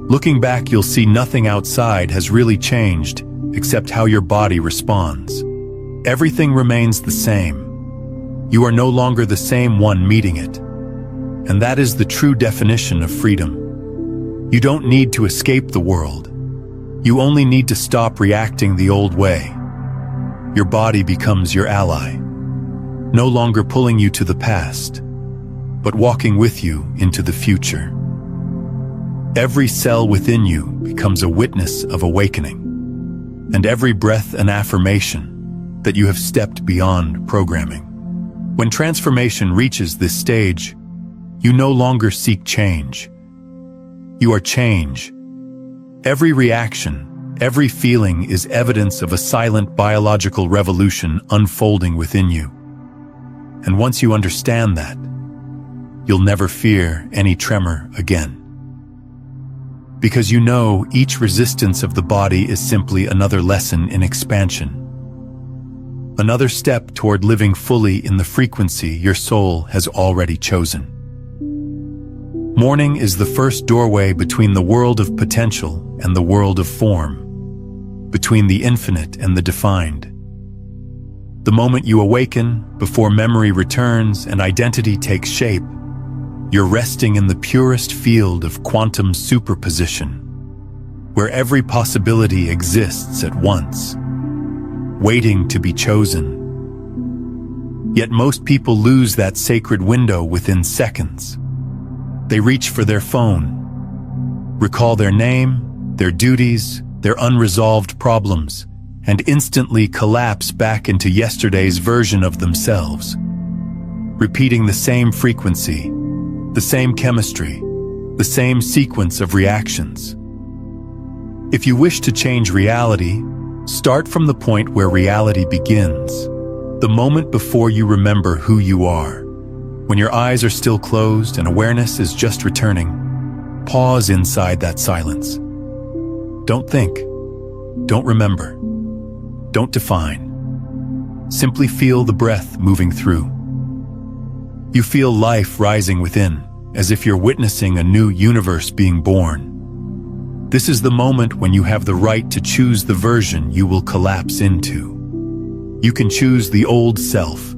Looking back, you'll see nothing outside has really changed except how your body responds. Everything remains the same. You are no longer the same one meeting it. And that is the true definition of freedom. You don't need to escape the world. You only need to stop reacting the old way. Your body becomes your ally, no longer pulling you to the past, but walking with you into the future. Every cell within you becomes a witness of awakening, and every breath an affirmation that you have stepped beyond programming. When transformation reaches this stage, you no longer seek change. You are change. Every reaction, every feeling is evidence of a silent biological revolution unfolding within you. And once you understand that, you'll never fear any tremor again. Because you know each resistance of the body is simply another lesson in expansion. Another step toward living fully in the frequency your soul has already chosen. Morning is the first doorway between the world of potential and the world of form, between the infinite and the defined. The moment you awaken, before memory returns and identity takes shape, you're resting in the purest field of quantum superposition, where every possibility exists at once, waiting to be chosen. Yet most people lose that sacred window within seconds. They reach for their phone, recall their name, their duties, their unresolved problems, and instantly collapse back into yesterday's version of themselves, repeating the same frequency, the same chemistry, the same sequence of reactions. If you wish to change reality, start from the point where reality begins, the moment before you remember who you are. When your eyes are still closed and awareness is just returning, pause inside that silence. Don't think. Don't remember. Don't define. Simply feel the breath moving through. You feel life rising within, as if you're witnessing a new universe being born. This is the moment when you have the right to choose the version you will collapse into. You can choose the old self,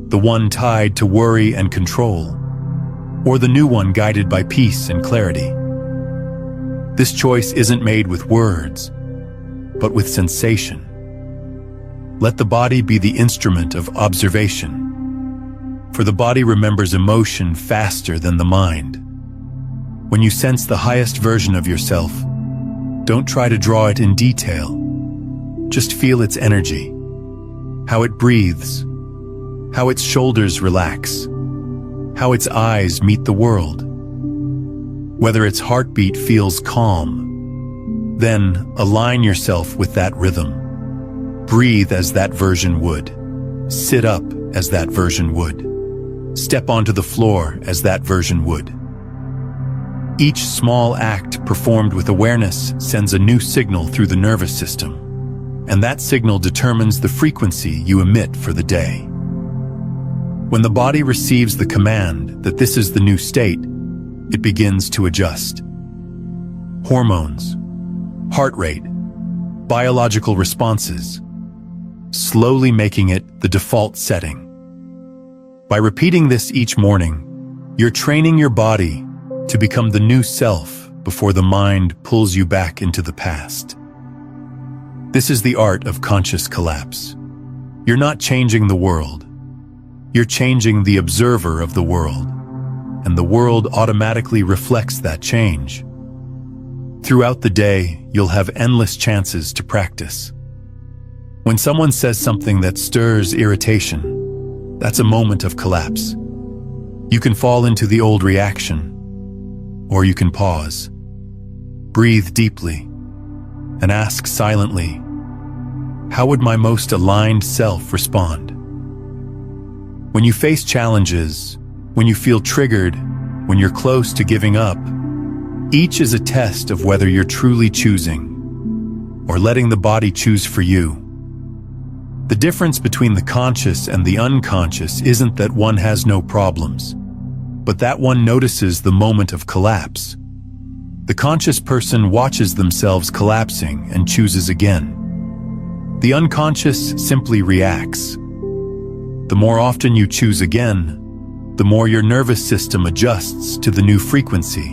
the one tied to worry and control, or the new one guided by peace and clarity. This choice isn't made with words, but with sensation. Let the body be the instrument of observation, for the body remembers emotion faster than the mind. When you sense the highest version of yourself, don't try to draw it in detail. Just feel its energy, how it breathes, how its shoulders relax, how its eyes meet the world. Whether its heartbeat feels calm, then align yourself with that rhythm. Breathe as that version would. Sit up as that version would. Step onto the floor as that version would. Each small act performed with awareness sends a new signal through the nervous system, and that signal determines the frequency you emit for the day. When the body receives the command that this is the new state, it begins to adjust. Hormones, heart rate, biological responses, slowly making it the default setting. By repeating this each morning, you're training your body to become the new self before the mind pulls you back into the past. This is the art of conscious collapse. You're not changing the world. You're changing the observer of the world, and the world automatically reflects that change. Throughout the day, you'll have endless chances to practice. When someone says something that stirs irritation, that's a moment of collapse. You can fall into the old reaction, or you can pause, breathe deeply, and ask silently, how would my most aligned self respond? When you face challenges, when you feel triggered, when you're close to giving up, each is a test of whether you're truly choosing or letting the body choose for you. The difference between the conscious and the unconscious isn't that one has no problems, but that one notices the moment of collapse. The conscious person watches themselves collapsing and chooses again. The unconscious simply reacts. The more often you choose again, the more your nervous system adjusts to the new frequency,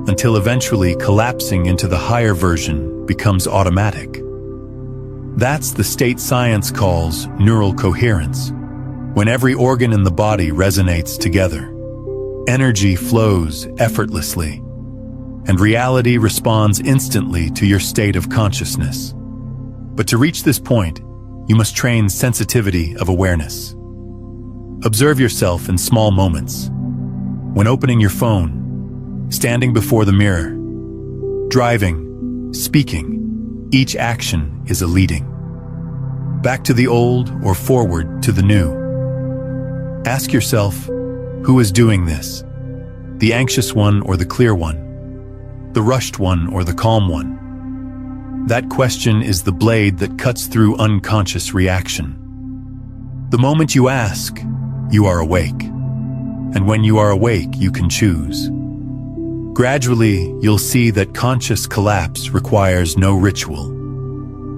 until eventually collapsing into the higher version becomes automatic. That's the state science calls neural coherence, when every organ in the body resonates together. Energy flows effortlessly, and reality responds instantly to your state of consciousness. But to reach this point, you must train sensitivity of awareness. Observe yourself in small moments. When opening your phone, standing before the mirror, driving, speaking, each action is a leading. Back to the old or forward to the new. Ask yourself, who is doing this? The anxious one or the clear one? The rushed one or the calm one? That question is the blade that cuts through unconscious reaction. The moment you ask, you are awake. And when you are awake, you can choose. Gradually, you'll see that conscious collapse requires no ritual,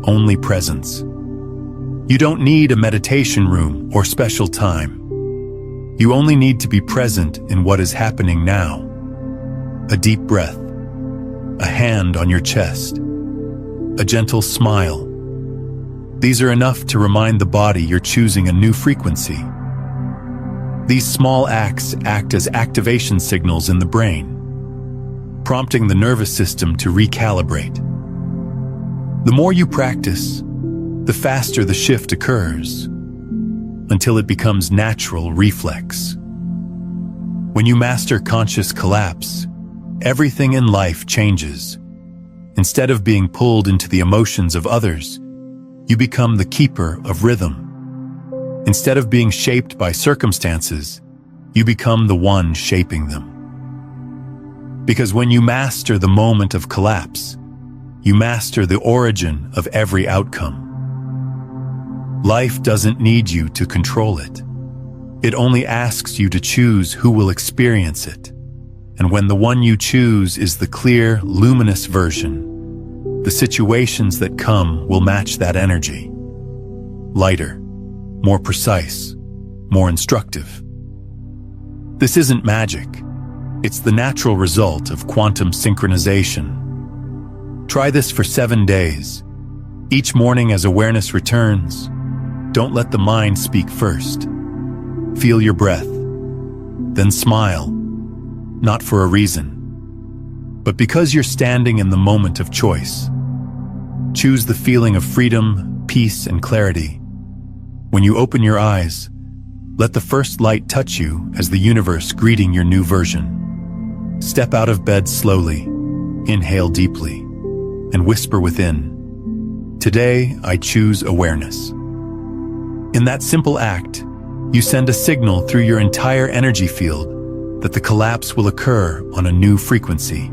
only presence. You don't need a meditation room or special time. You only need to be present in what is happening now. A deep breath, a hand on your chest, a gentle smile. These are enough to remind the body you're choosing a new frequency. These small acts act as activation signals in the brain, prompting the nervous system to recalibrate. The more you practice, the faster the shift occurs, until it becomes natural reflex. When you master conscious collapse, everything in life changes. Instead of being pulled into the emotions of others, you become the keeper of rhythm. Instead of being shaped by circumstances, you become the one shaping them. Because when you master the moment of collapse, you master the origin of every outcome. Life doesn't need you to control it. It only asks you to choose who will experience it. And when the one you choose is the clear, luminous version, the situations that come will match that energy. Lighter, more precise, more instructive. This isn't magic. It's the natural result of quantum synchronization. Try this for 7 days. Each morning as awareness returns, don't let the mind speak first. Feel your breath, then smile, not for a reason, but because you're standing in the moment of choice. Choose the feeling of freedom, peace, and clarity. When you open your eyes, let the first light touch you as the universe greeting your new version. Step out of bed slowly, inhale deeply, and whisper within, Today, I choose awareness. In that simple act, you send a signal through your entire energy field that the collapse will occur on a new frequency.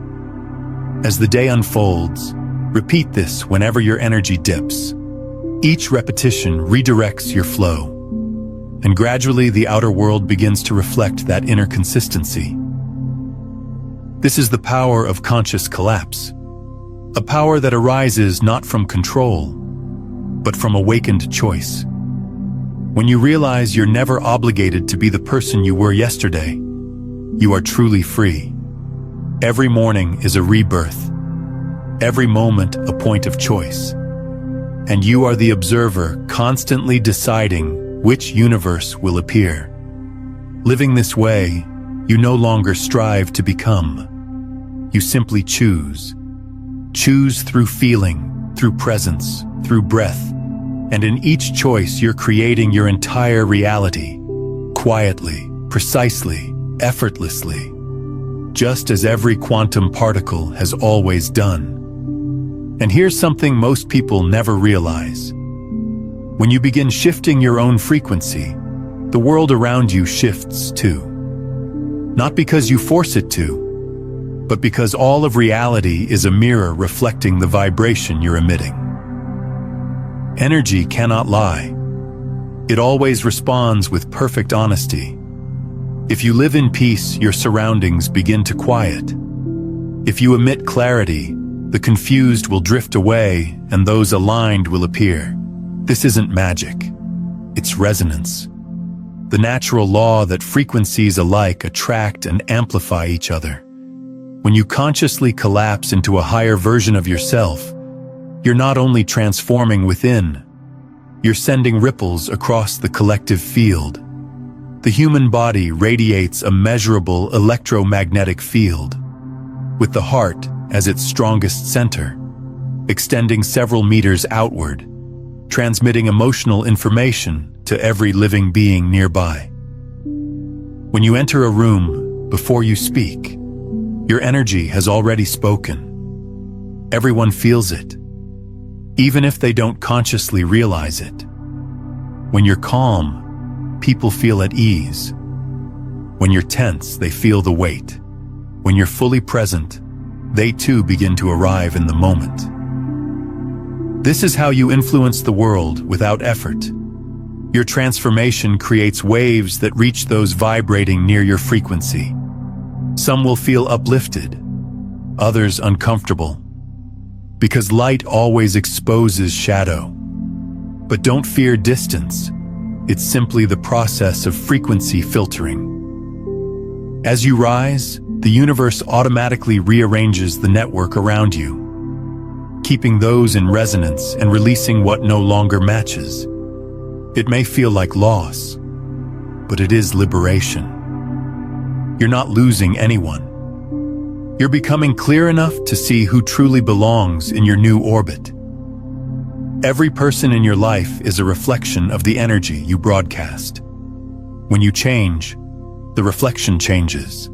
As the day unfolds, repeat this whenever your energy dips. Each repetition redirects your flow, and gradually the outer world begins to reflect that inner consistency. This is the power of conscious collapse, a power that arises not from control, but from awakened choice. When you realize you're never obligated to be the person you were yesterday, you are truly free. Every morning is a rebirth, every moment a point of choice, and you are the observer constantly deciding which universe will appear. Living this way, you no longer strive to become. You simply choose. Choose through feeling, through presence, through breath, and in each choice you're creating your entire reality, quietly, precisely, effortlessly, just as every quantum particle has always done. And here's something most people never realize. When you begin shifting your own frequency, the world around you shifts too. Not because you force it to, but because all of reality is a mirror reflecting the vibration you're emitting. Energy cannot lie. It always responds with perfect honesty. If you live in peace, your surroundings begin to quiet. If you emit clarity, the confused will drift away and those aligned will appear. This isn't magic. It's resonance. The natural law that frequencies alike attract and amplify each other. When you consciously collapse into a higher version of yourself, you're not only transforming within, you're sending ripples across the collective field. The human body radiates a measurable electromagnetic field, with the heart as its strongest center, extending several meters outward, transmitting emotional information to every living being nearby. When you enter a room, before you speak, your energy has already spoken. Everyone feels it, even if they don't consciously realize it. When you're calm, people feel at ease. When you're tense, they feel the weight. When you're fully present, they too begin to arrive in the moment. This is how you influence the world without effort. Your transformation creates waves that reach those vibrating near your frequency. Some will feel uplifted, others uncomfortable, because light always exposes shadow. But don't fear distance. It's simply the process of frequency filtering. As you rise, the universe automatically rearranges the network around you, keeping those in resonance and releasing what no longer matches. It may feel like loss, but it is liberation. You're not losing anyone. You're becoming clear enough to see who truly belongs in your new orbit. Every person in your life is a reflection of the energy you broadcast. When you change, the reflection changes.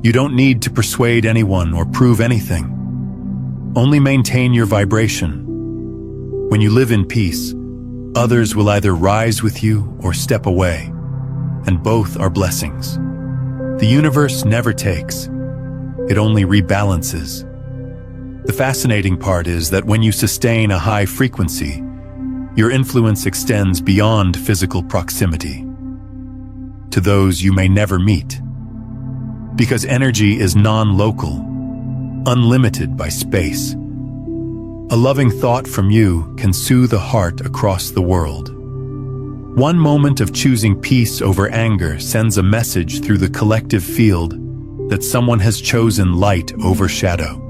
You don't need to persuade anyone or prove anything. Only maintain your vibration. When you live in peace, others will either rise with you or step away, and both are blessings. The universe never takes, it only rebalances. The fascinating part is that when you sustain a high frequency, your influence extends beyond physical proximity to those you may never meet. Because energy is non-local, unlimited by space. A loving thought from you can soothe a heart across the world. One moment of choosing peace over anger sends a message through the collective field that someone has chosen light over shadow.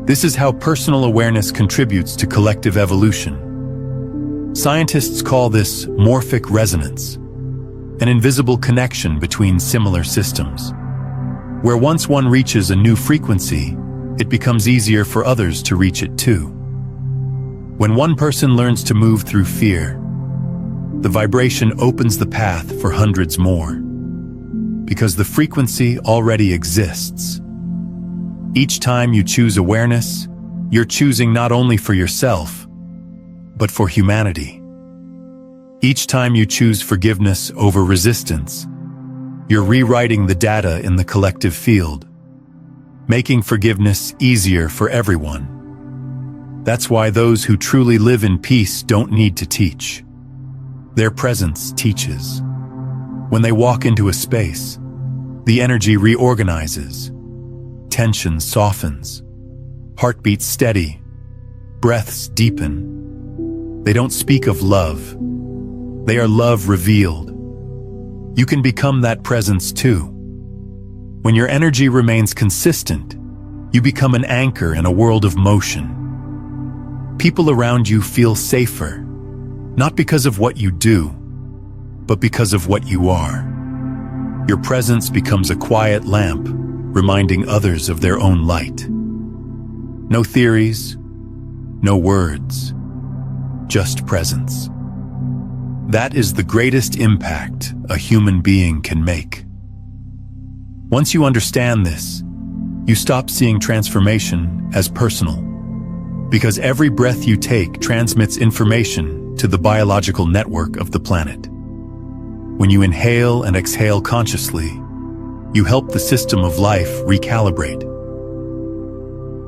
This is how personal awareness contributes to collective evolution. Scientists call this morphic resonance, an invisible connection between similar systems. Where once one reaches a new frequency, it becomes easier for others to reach it too. When one person learns to move through fear, the vibration opens the path for hundreds more, because the frequency already exists. Each time you choose awareness, you're choosing not only for yourself, but for humanity. Each time you choose forgiveness over resistance, you're rewriting the data in the collective field, making forgiveness easier for everyone. That's why those who truly live in peace don't need to teach. Their presence teaches. When they walk into a space, the energy reorganizes, tension softens, heartbeats steady, breaths deepen. They don't speak of love. They are love revealed. You can become that presence too. When your energy remains consistent, you become an anchor in a world of motion. People around you feel safer, not because of what you do, but because of what you are. Your presence becomes a quiet lamp, reminding others of their own light. No theories, no words, just presence. That is the greatest impact a human being can make. Once you understand this, you stop seeing transformation as personal, because every breath you take transmits information to the biological network of the planet. When you inhale and exhale consciously, you help the system of life recalibrate.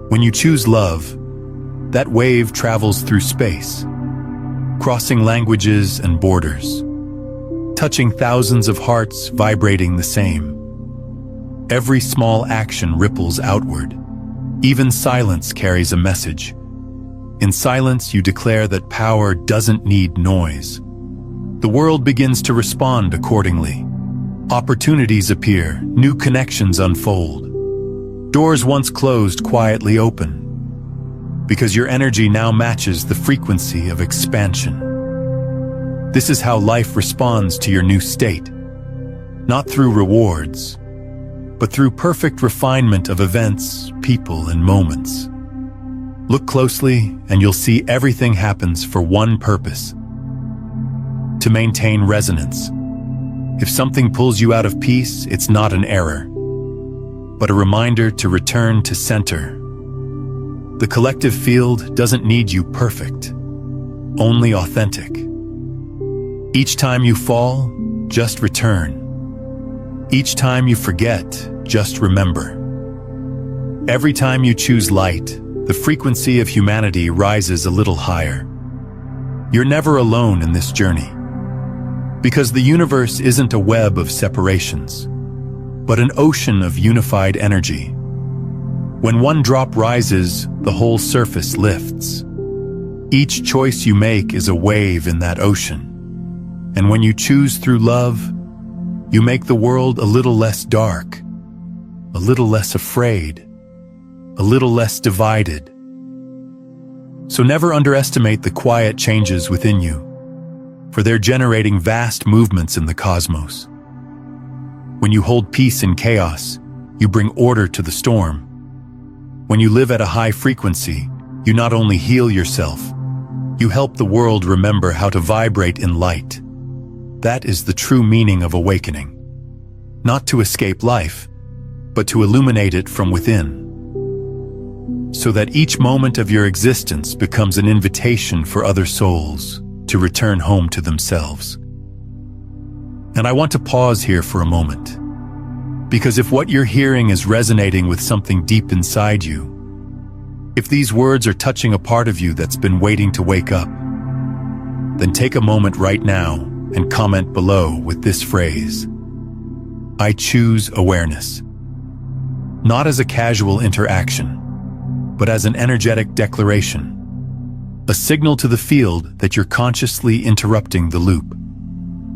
When you choose love, that wave travels through space, crossing languages and borders, touching thousands of hearts vibrating the same. Every small action ripples outward. Even silence carries a message. In silence, you declare that power doesn't need noise. The world begins to respond accordingly. Opportunities appear, new connections unfold. Doors once closed quietly open, because your energy now matches the frequency of expansion. This is how life responds to your new state, not through rewards, but through perfect refinement of events, people, and moments. Look closely, and you'll see everything happens for one purpose: to maintain resonance. If something pulls you out of peace, it's not an error, but a reminder to return to center. The collective field doesn't need you perfect, only authentic. Each time you fall, just return. Each time you forget, just remember. Every time you choose light, the frequency of humanity rises a little higher. You're never alone in this journey, because the universe isn't a web of separations, but an ocean of unified energy. When one drop rises, the whole surface lifts. Each choice you make is a wave in that ocean. And when you choose through love, you make the world a little less dark, a little less afraid, a little less divided. So never underestimate the quiet changes within you, for they're generating vast movements in the cosmos. When you hold peace in chaos, you bring order to the storm. When you live at a high frequency, you not only heal yourself, you help the world remember how to vibrate in light. That is the true meaning of awakening. Not to escape life, but to illuminate it from within, so that each moment of your existence becomes an invitation for other souls to return home to themselves. And I want to pause here for a moment, because if what you're hearing is resonating with something deep inside you, if these words are touching a part of you that's been waiting to wake up, then take a moment right now and comment below with this phrase: I choose awareness. Not as a casual interaction, but as an energetic declaration, a signal to the field that you're consciously interrupting the loop,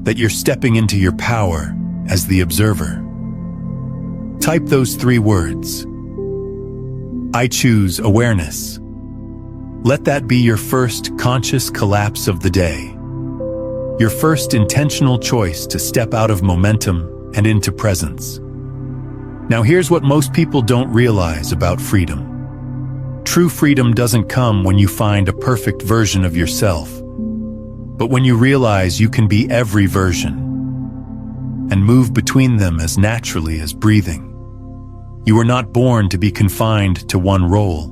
that you're stepping into your power as the observer. Type those 3 words: I choose awareness. Let that be your first conscious collapse of the day, your first intentional choice to step out of momentum and into presence. Now here's what most people don't realize about freedom. True freedom doesn't come when you find a perfect version of yourself, but when you realize you can be every version and move between them as naturally as breathing. You were not born to be confined to one role,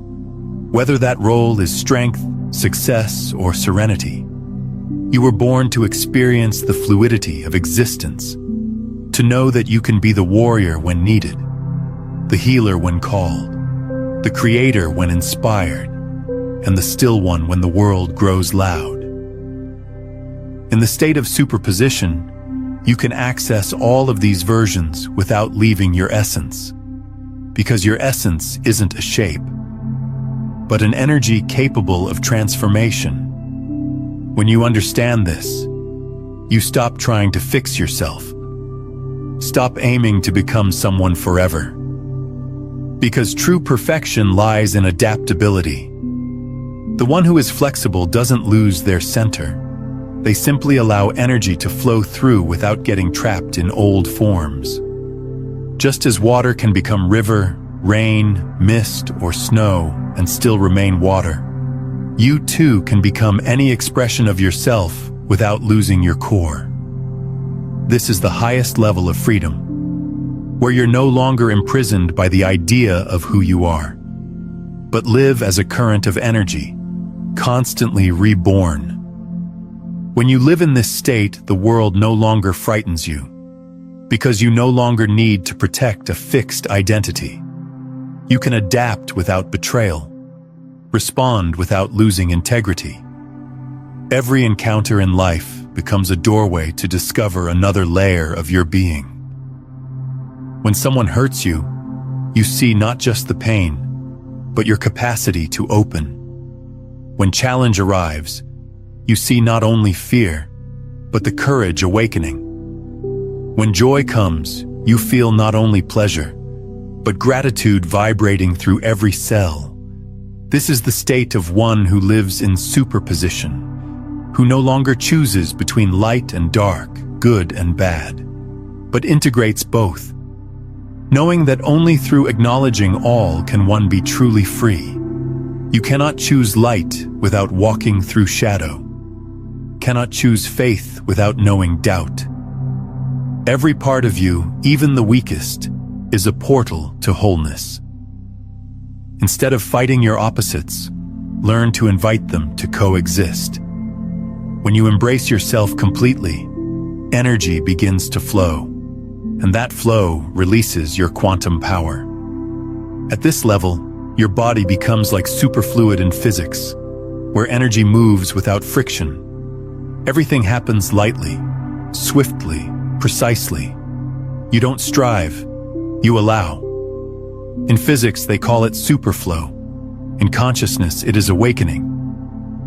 whether that role is strength, success, or serenity. You were born to experience the fluidity of existence, to know that you can be the warrior when needed, the healer when called, the creator when inspired, and the still one when the world grows loud. In the state of superposition, you can access all of these versions without leaving your essence, because your essence isn't a shape, but an energy capable of transformation. When you understand this, you stop trying to fix yourself. Stop aiming to become someone forever. Because true perfection lies in adaptability. The one who is flexible doesn't lose their center. They simply allow energy to flow through without getting trapped in old forms. Just as water can become river, rain, mist, or snow and still remain water, you too can become any expression of yourself without losing your core. This is the highest level of freedom, where you're no longer imprisoned by the idea of who you are, but live as a current of energy, constantly reborn. When you live in this state, the world no longer frightens you, because you no longer need to protect a fixed identity. You can adapt without betrayal, respond without losing integrity. Every encounter in life becomes a doorway to discover another layer of your being. When someone hurts you, you see not just the pain, but your capacity to open. When challenge arrives, you see not only fear, but the courage awakening. When joy comes, you feel not only pleasure, but gratitude vibrating through every cell. This is the state of one who lives in superposition, who no longer chooses between light and dark, good and bad, but integrates both, knowing that only through acknowledging all can one be truly free. You cannot choose light without walking through shadow, cannot choose faith without knowing doubt. Every part of you, even the weakest, is a portal to wholeness. Instead of fighting your opposites, learn to invite them to coexist. When you embrace yourself completely, energy begins to flow, and that flow releases your quantum power. At this level, your body becomes like superfluid in physics, where energy moves without friction. Everything happens lightly, swiftly, precisely. You don't strive, you allow. In physics, they call it superflow. In consciousness, it is awakening.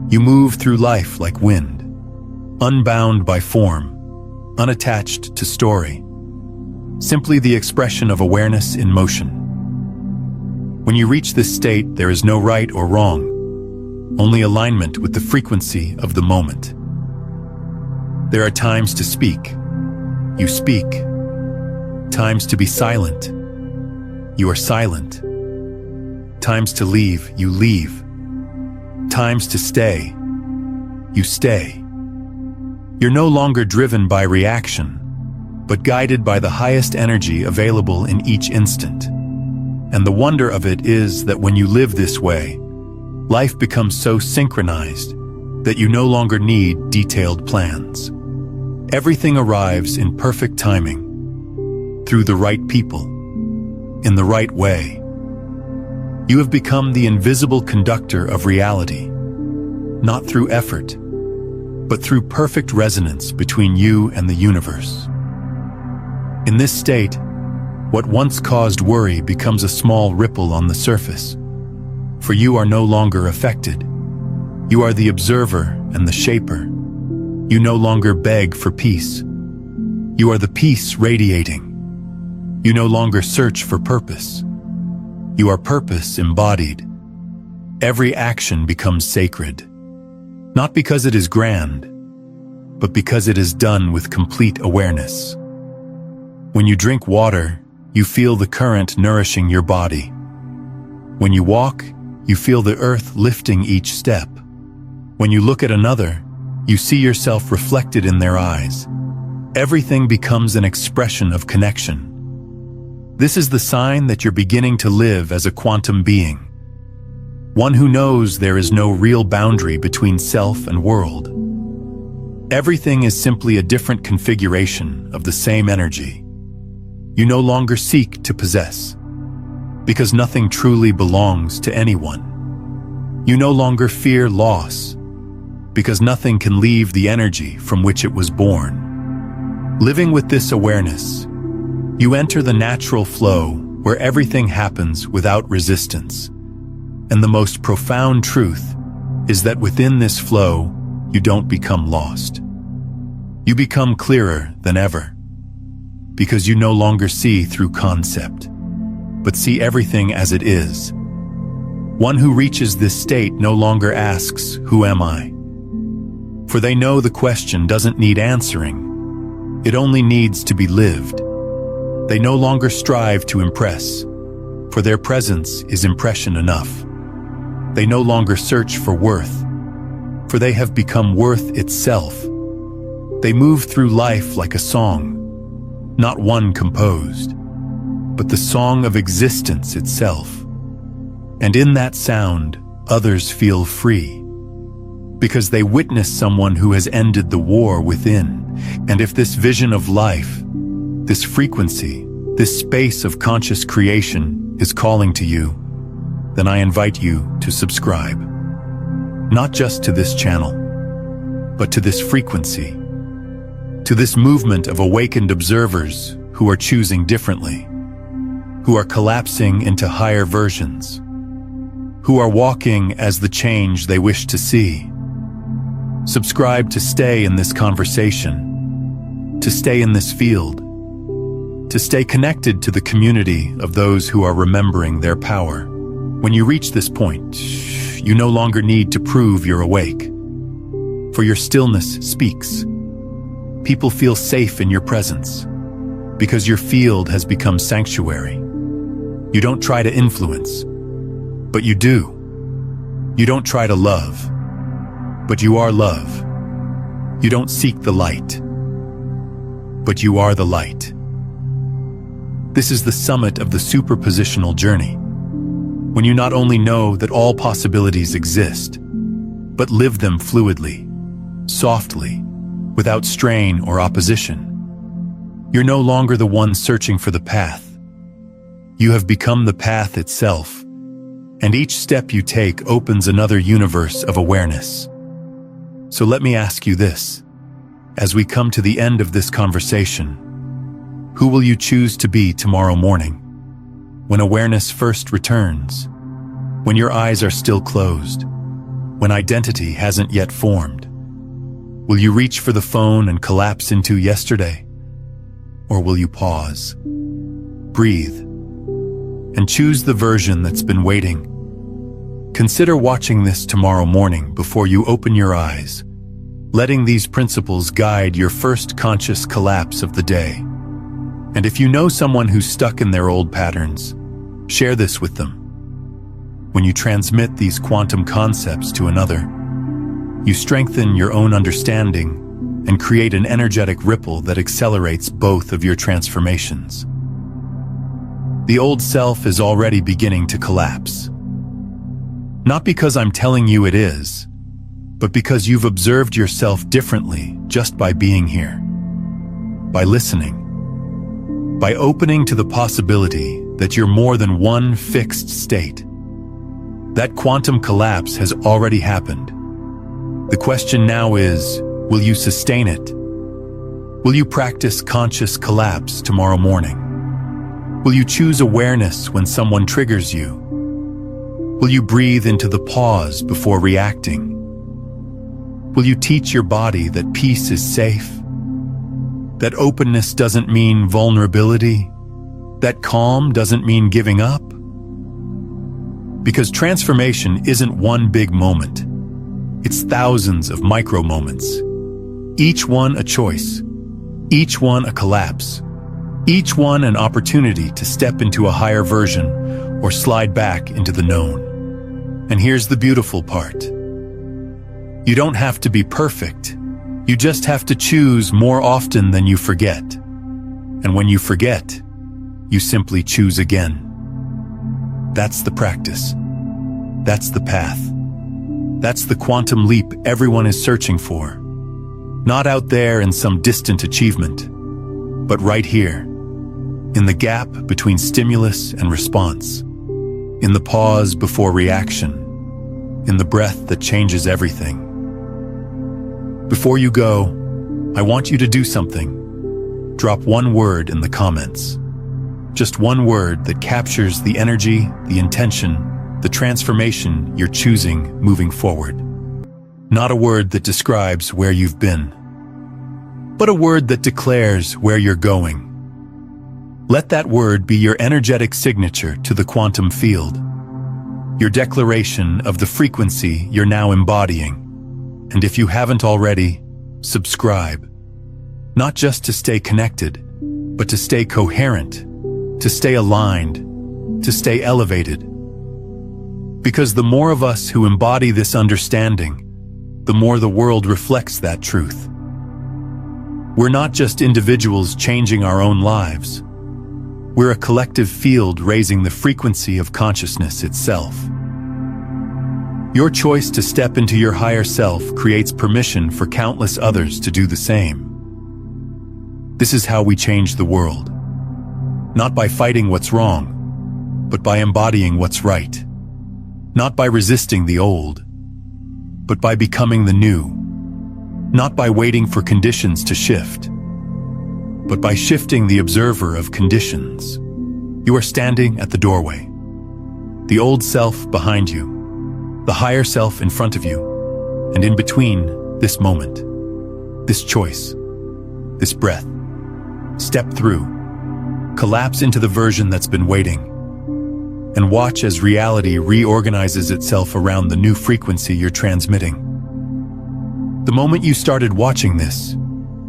You move through life like wind, unbound by form, unattached to story, simply the expression of awareness in motion. When you reach this state, there is no right or wrong, only alignment with the frequency of the moment. There are times to speak, you speak. Times to be silent, you are silent. Times to leave, you leave. Times to stay, you stay. You're no longer driven by reaction, but guided by the highest energy available in each instant. And the wonder of it is that when you live this way, life becomes so synchronized that you no longer need detailed plans. Everything arrives in perfect timing, through the right people, in the right way. You have become the invisible conductor of reality, not through effort, but through perfect resonance between you and the universe. In this state, what once caused worry becomes a small ripple on the surface, for you are no longer affected. You are the observer and the shaper. You no longer beg for peace. You are the peace radiating. You no longer search for purpose. You are purpose embodied. Every action becomes sacred, not because it is grand, but because it is done with complete awareness. When you drink water, you feel the current nourishing your body. When you walk, you feel the earth lifting each step. When you look at another, you see yourself reflected in their eyes. Everything becomes an expression of connection. This is the sign that you're beginning to live as a quantum being, one who knows there is no real boundary between self and world. Everything is simply a different configuration of the same energy. You no longer seek to possess, because nothing truly belongs to anyone. You no longer fear loss, because nothing can leave the energy from which it was born. Living with this awareness, you enter the natural flow where everything happens without resistance. And the most profound truth is that within this flow, you don't become lost. You become clearer than ever, because you no longer see through concept, but see everything as it is. One who reaches this state no longer asks, "Who am I?" For they know the question doesn't need answering. It only needs to be lived. They no longer strive to impress, for their presence is impression enough. They no longer search for worth, for they have become worth itself. They move through life like a song, not one composed, but the song of existence itself. And in that sound, others feel free, because they witness someone who has ended the war within. And if this vision of life, this frequency, this space of conscious creation is calling to you, then I invite you to subscribe. Not just to this channel, but to this frequency, to this movement of awakened observers who are choosing differently, who are collapsing into higher versions, who are walking as the change they wish to see. Subscribe to stay in this conversation, to stay in this field, to stay connected to the community of those who are remembering their power. When you reach this point, you no longer need to prove you're awake, for your stillness speaks. People feel safe in your presence, because your field has become sanctuary. You don't try to influence, but you do. You don't try to love, but you are love. You don't seek the light, but you are the light. This is the summit of the superpositional journey, when you not only know that all possibilities exist, but live them fluidly, softly, without strain or opposition. You're no longer the one searching for the path. You have become the path itself, and each step you take opens another universe of awareness. So let me ask you this, as we come to the end of this conversation, who will you choose to be tomorrow morning, when awareness first returns, when your eyes are still closed, when identity hasn't yet formed? Will you reach for the phone and collapse into yesterday? Or will you pause, breathe, and choose the version that's been waiting? Consider watching this tomorrow morning before you open your eyes, letting these principles guide your first conscious collapse of the day. And if you know someone who's stuck in their old patterns, share this with them. When you transmit these quantum concepts to another, you strengthen your own understanding and create an energetic ripple that accelerates both of your transformations. The old self is already beginning to collapse. Not because I'm telling you it is, but because you've observed yourself differently just by being here, by listening, by opening to the possibility that you're more than one fixed state. That quantum collapse has already happened. The question now is, will you sustain it? Will you practice conscious collapse tomorrow morning? Will you choose awareness when someone triggers you? Will you breathe into the pause before reacting? Will you teach your body that peace is safe? That openness doesn't mean vulnerability? That calm doesn't mean giving up? Because transformation isn't one big moment. It's thousands of micro moments. Each one a choice. Each one a collapse. Each one an opportunity to step into a higher version or slide back into the known. And here's the beautiful part. You don't have to be perfect. You just have to choose more often than you forget. And when you forget, you simply choose again. That's the practice. That's the path. That's the quantum leap everyone is searching for. Not out there in some distant achievement, but right here, in the gap between stimulus and response, in the pause before reaction, in the breath that changes everything. Before you go, I want you to do something. Drop one word in the comments. Just one word that captures the energy, the intention, the transformation you're choosing moving forward. Not a word that describes where you've been, but a word that declares where you're going. Let that word be your energetic signature to the quantum field, your declaration of the frequency you're now embodying. And if you haven't already, subscribe. Not just to stay connected, but to stay coherent, to stay aligned, to stay elevated. Because the more of us who embody this understanding, the more the world reflects that truth. We're not just individuals changing our own lives. We're a collective field raising the frequency of consciousness itself. Your choice to step into your higher self creates permission for countless others to do the same. This is how we change the world. Not by fighting what's wrong, but by embodying what's right. Not by resisting the old, but by becoming the new. Not by waiting for conditions to shift, but by shifting the observer of conditions. You are standing at the doorway. The old self behind you, the higher self in front of you, and in between this moment, this choice, this breath. Step through, collapse into the version that's been waiting, and watch as reality reorganizes itself around the new frequency you're transmitting. The moment you started watching this,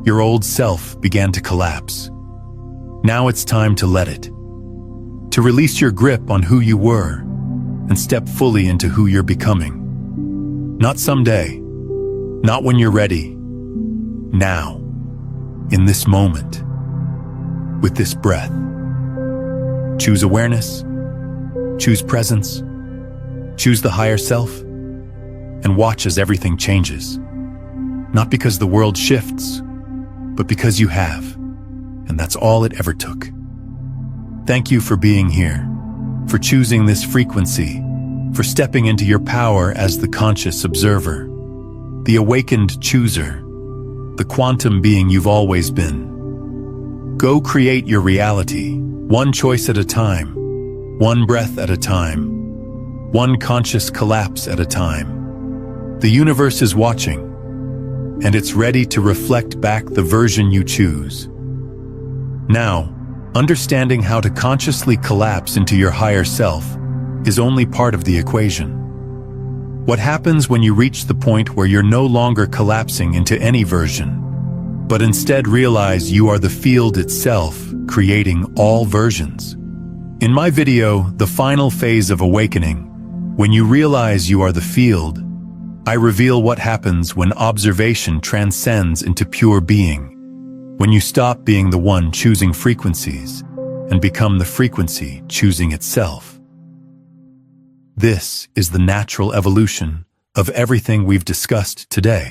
your old self began to collapse. Now it's time to let it. To release your grip on who you were and step fully into who you're becoming. Not someday, not when you're ready. Now, in this moment, with this breath. Choose awareness, choose presence, choose the higher self, and watch as everything changes. Not because the world shifts, but because you have, and that's all it ever took. Thank you for being here, for choosing this frequency, for stepping into your power as the conscious observer, the awakened chooser, the quantum being you've always been. Go create your reality, one choice at a time, one breath at a time, one conscious collapse at a time. The universe is watching, and it's ready to reflect back the version you choose. Now, understanding how to consciously collapse into your higher self is only part of the equation. What happens when you reach the point where you're no longer collapsing into any version, but instead realize you are the field itself, creating all versions? In my video, The Final Phase of Awakening, when you realize you are the field, I reveal what happens when observation transcends into pure being, when you stop being the one choosing frequencies and become the frequency choosing itself. This is the natural evolution of everything we've discussed today.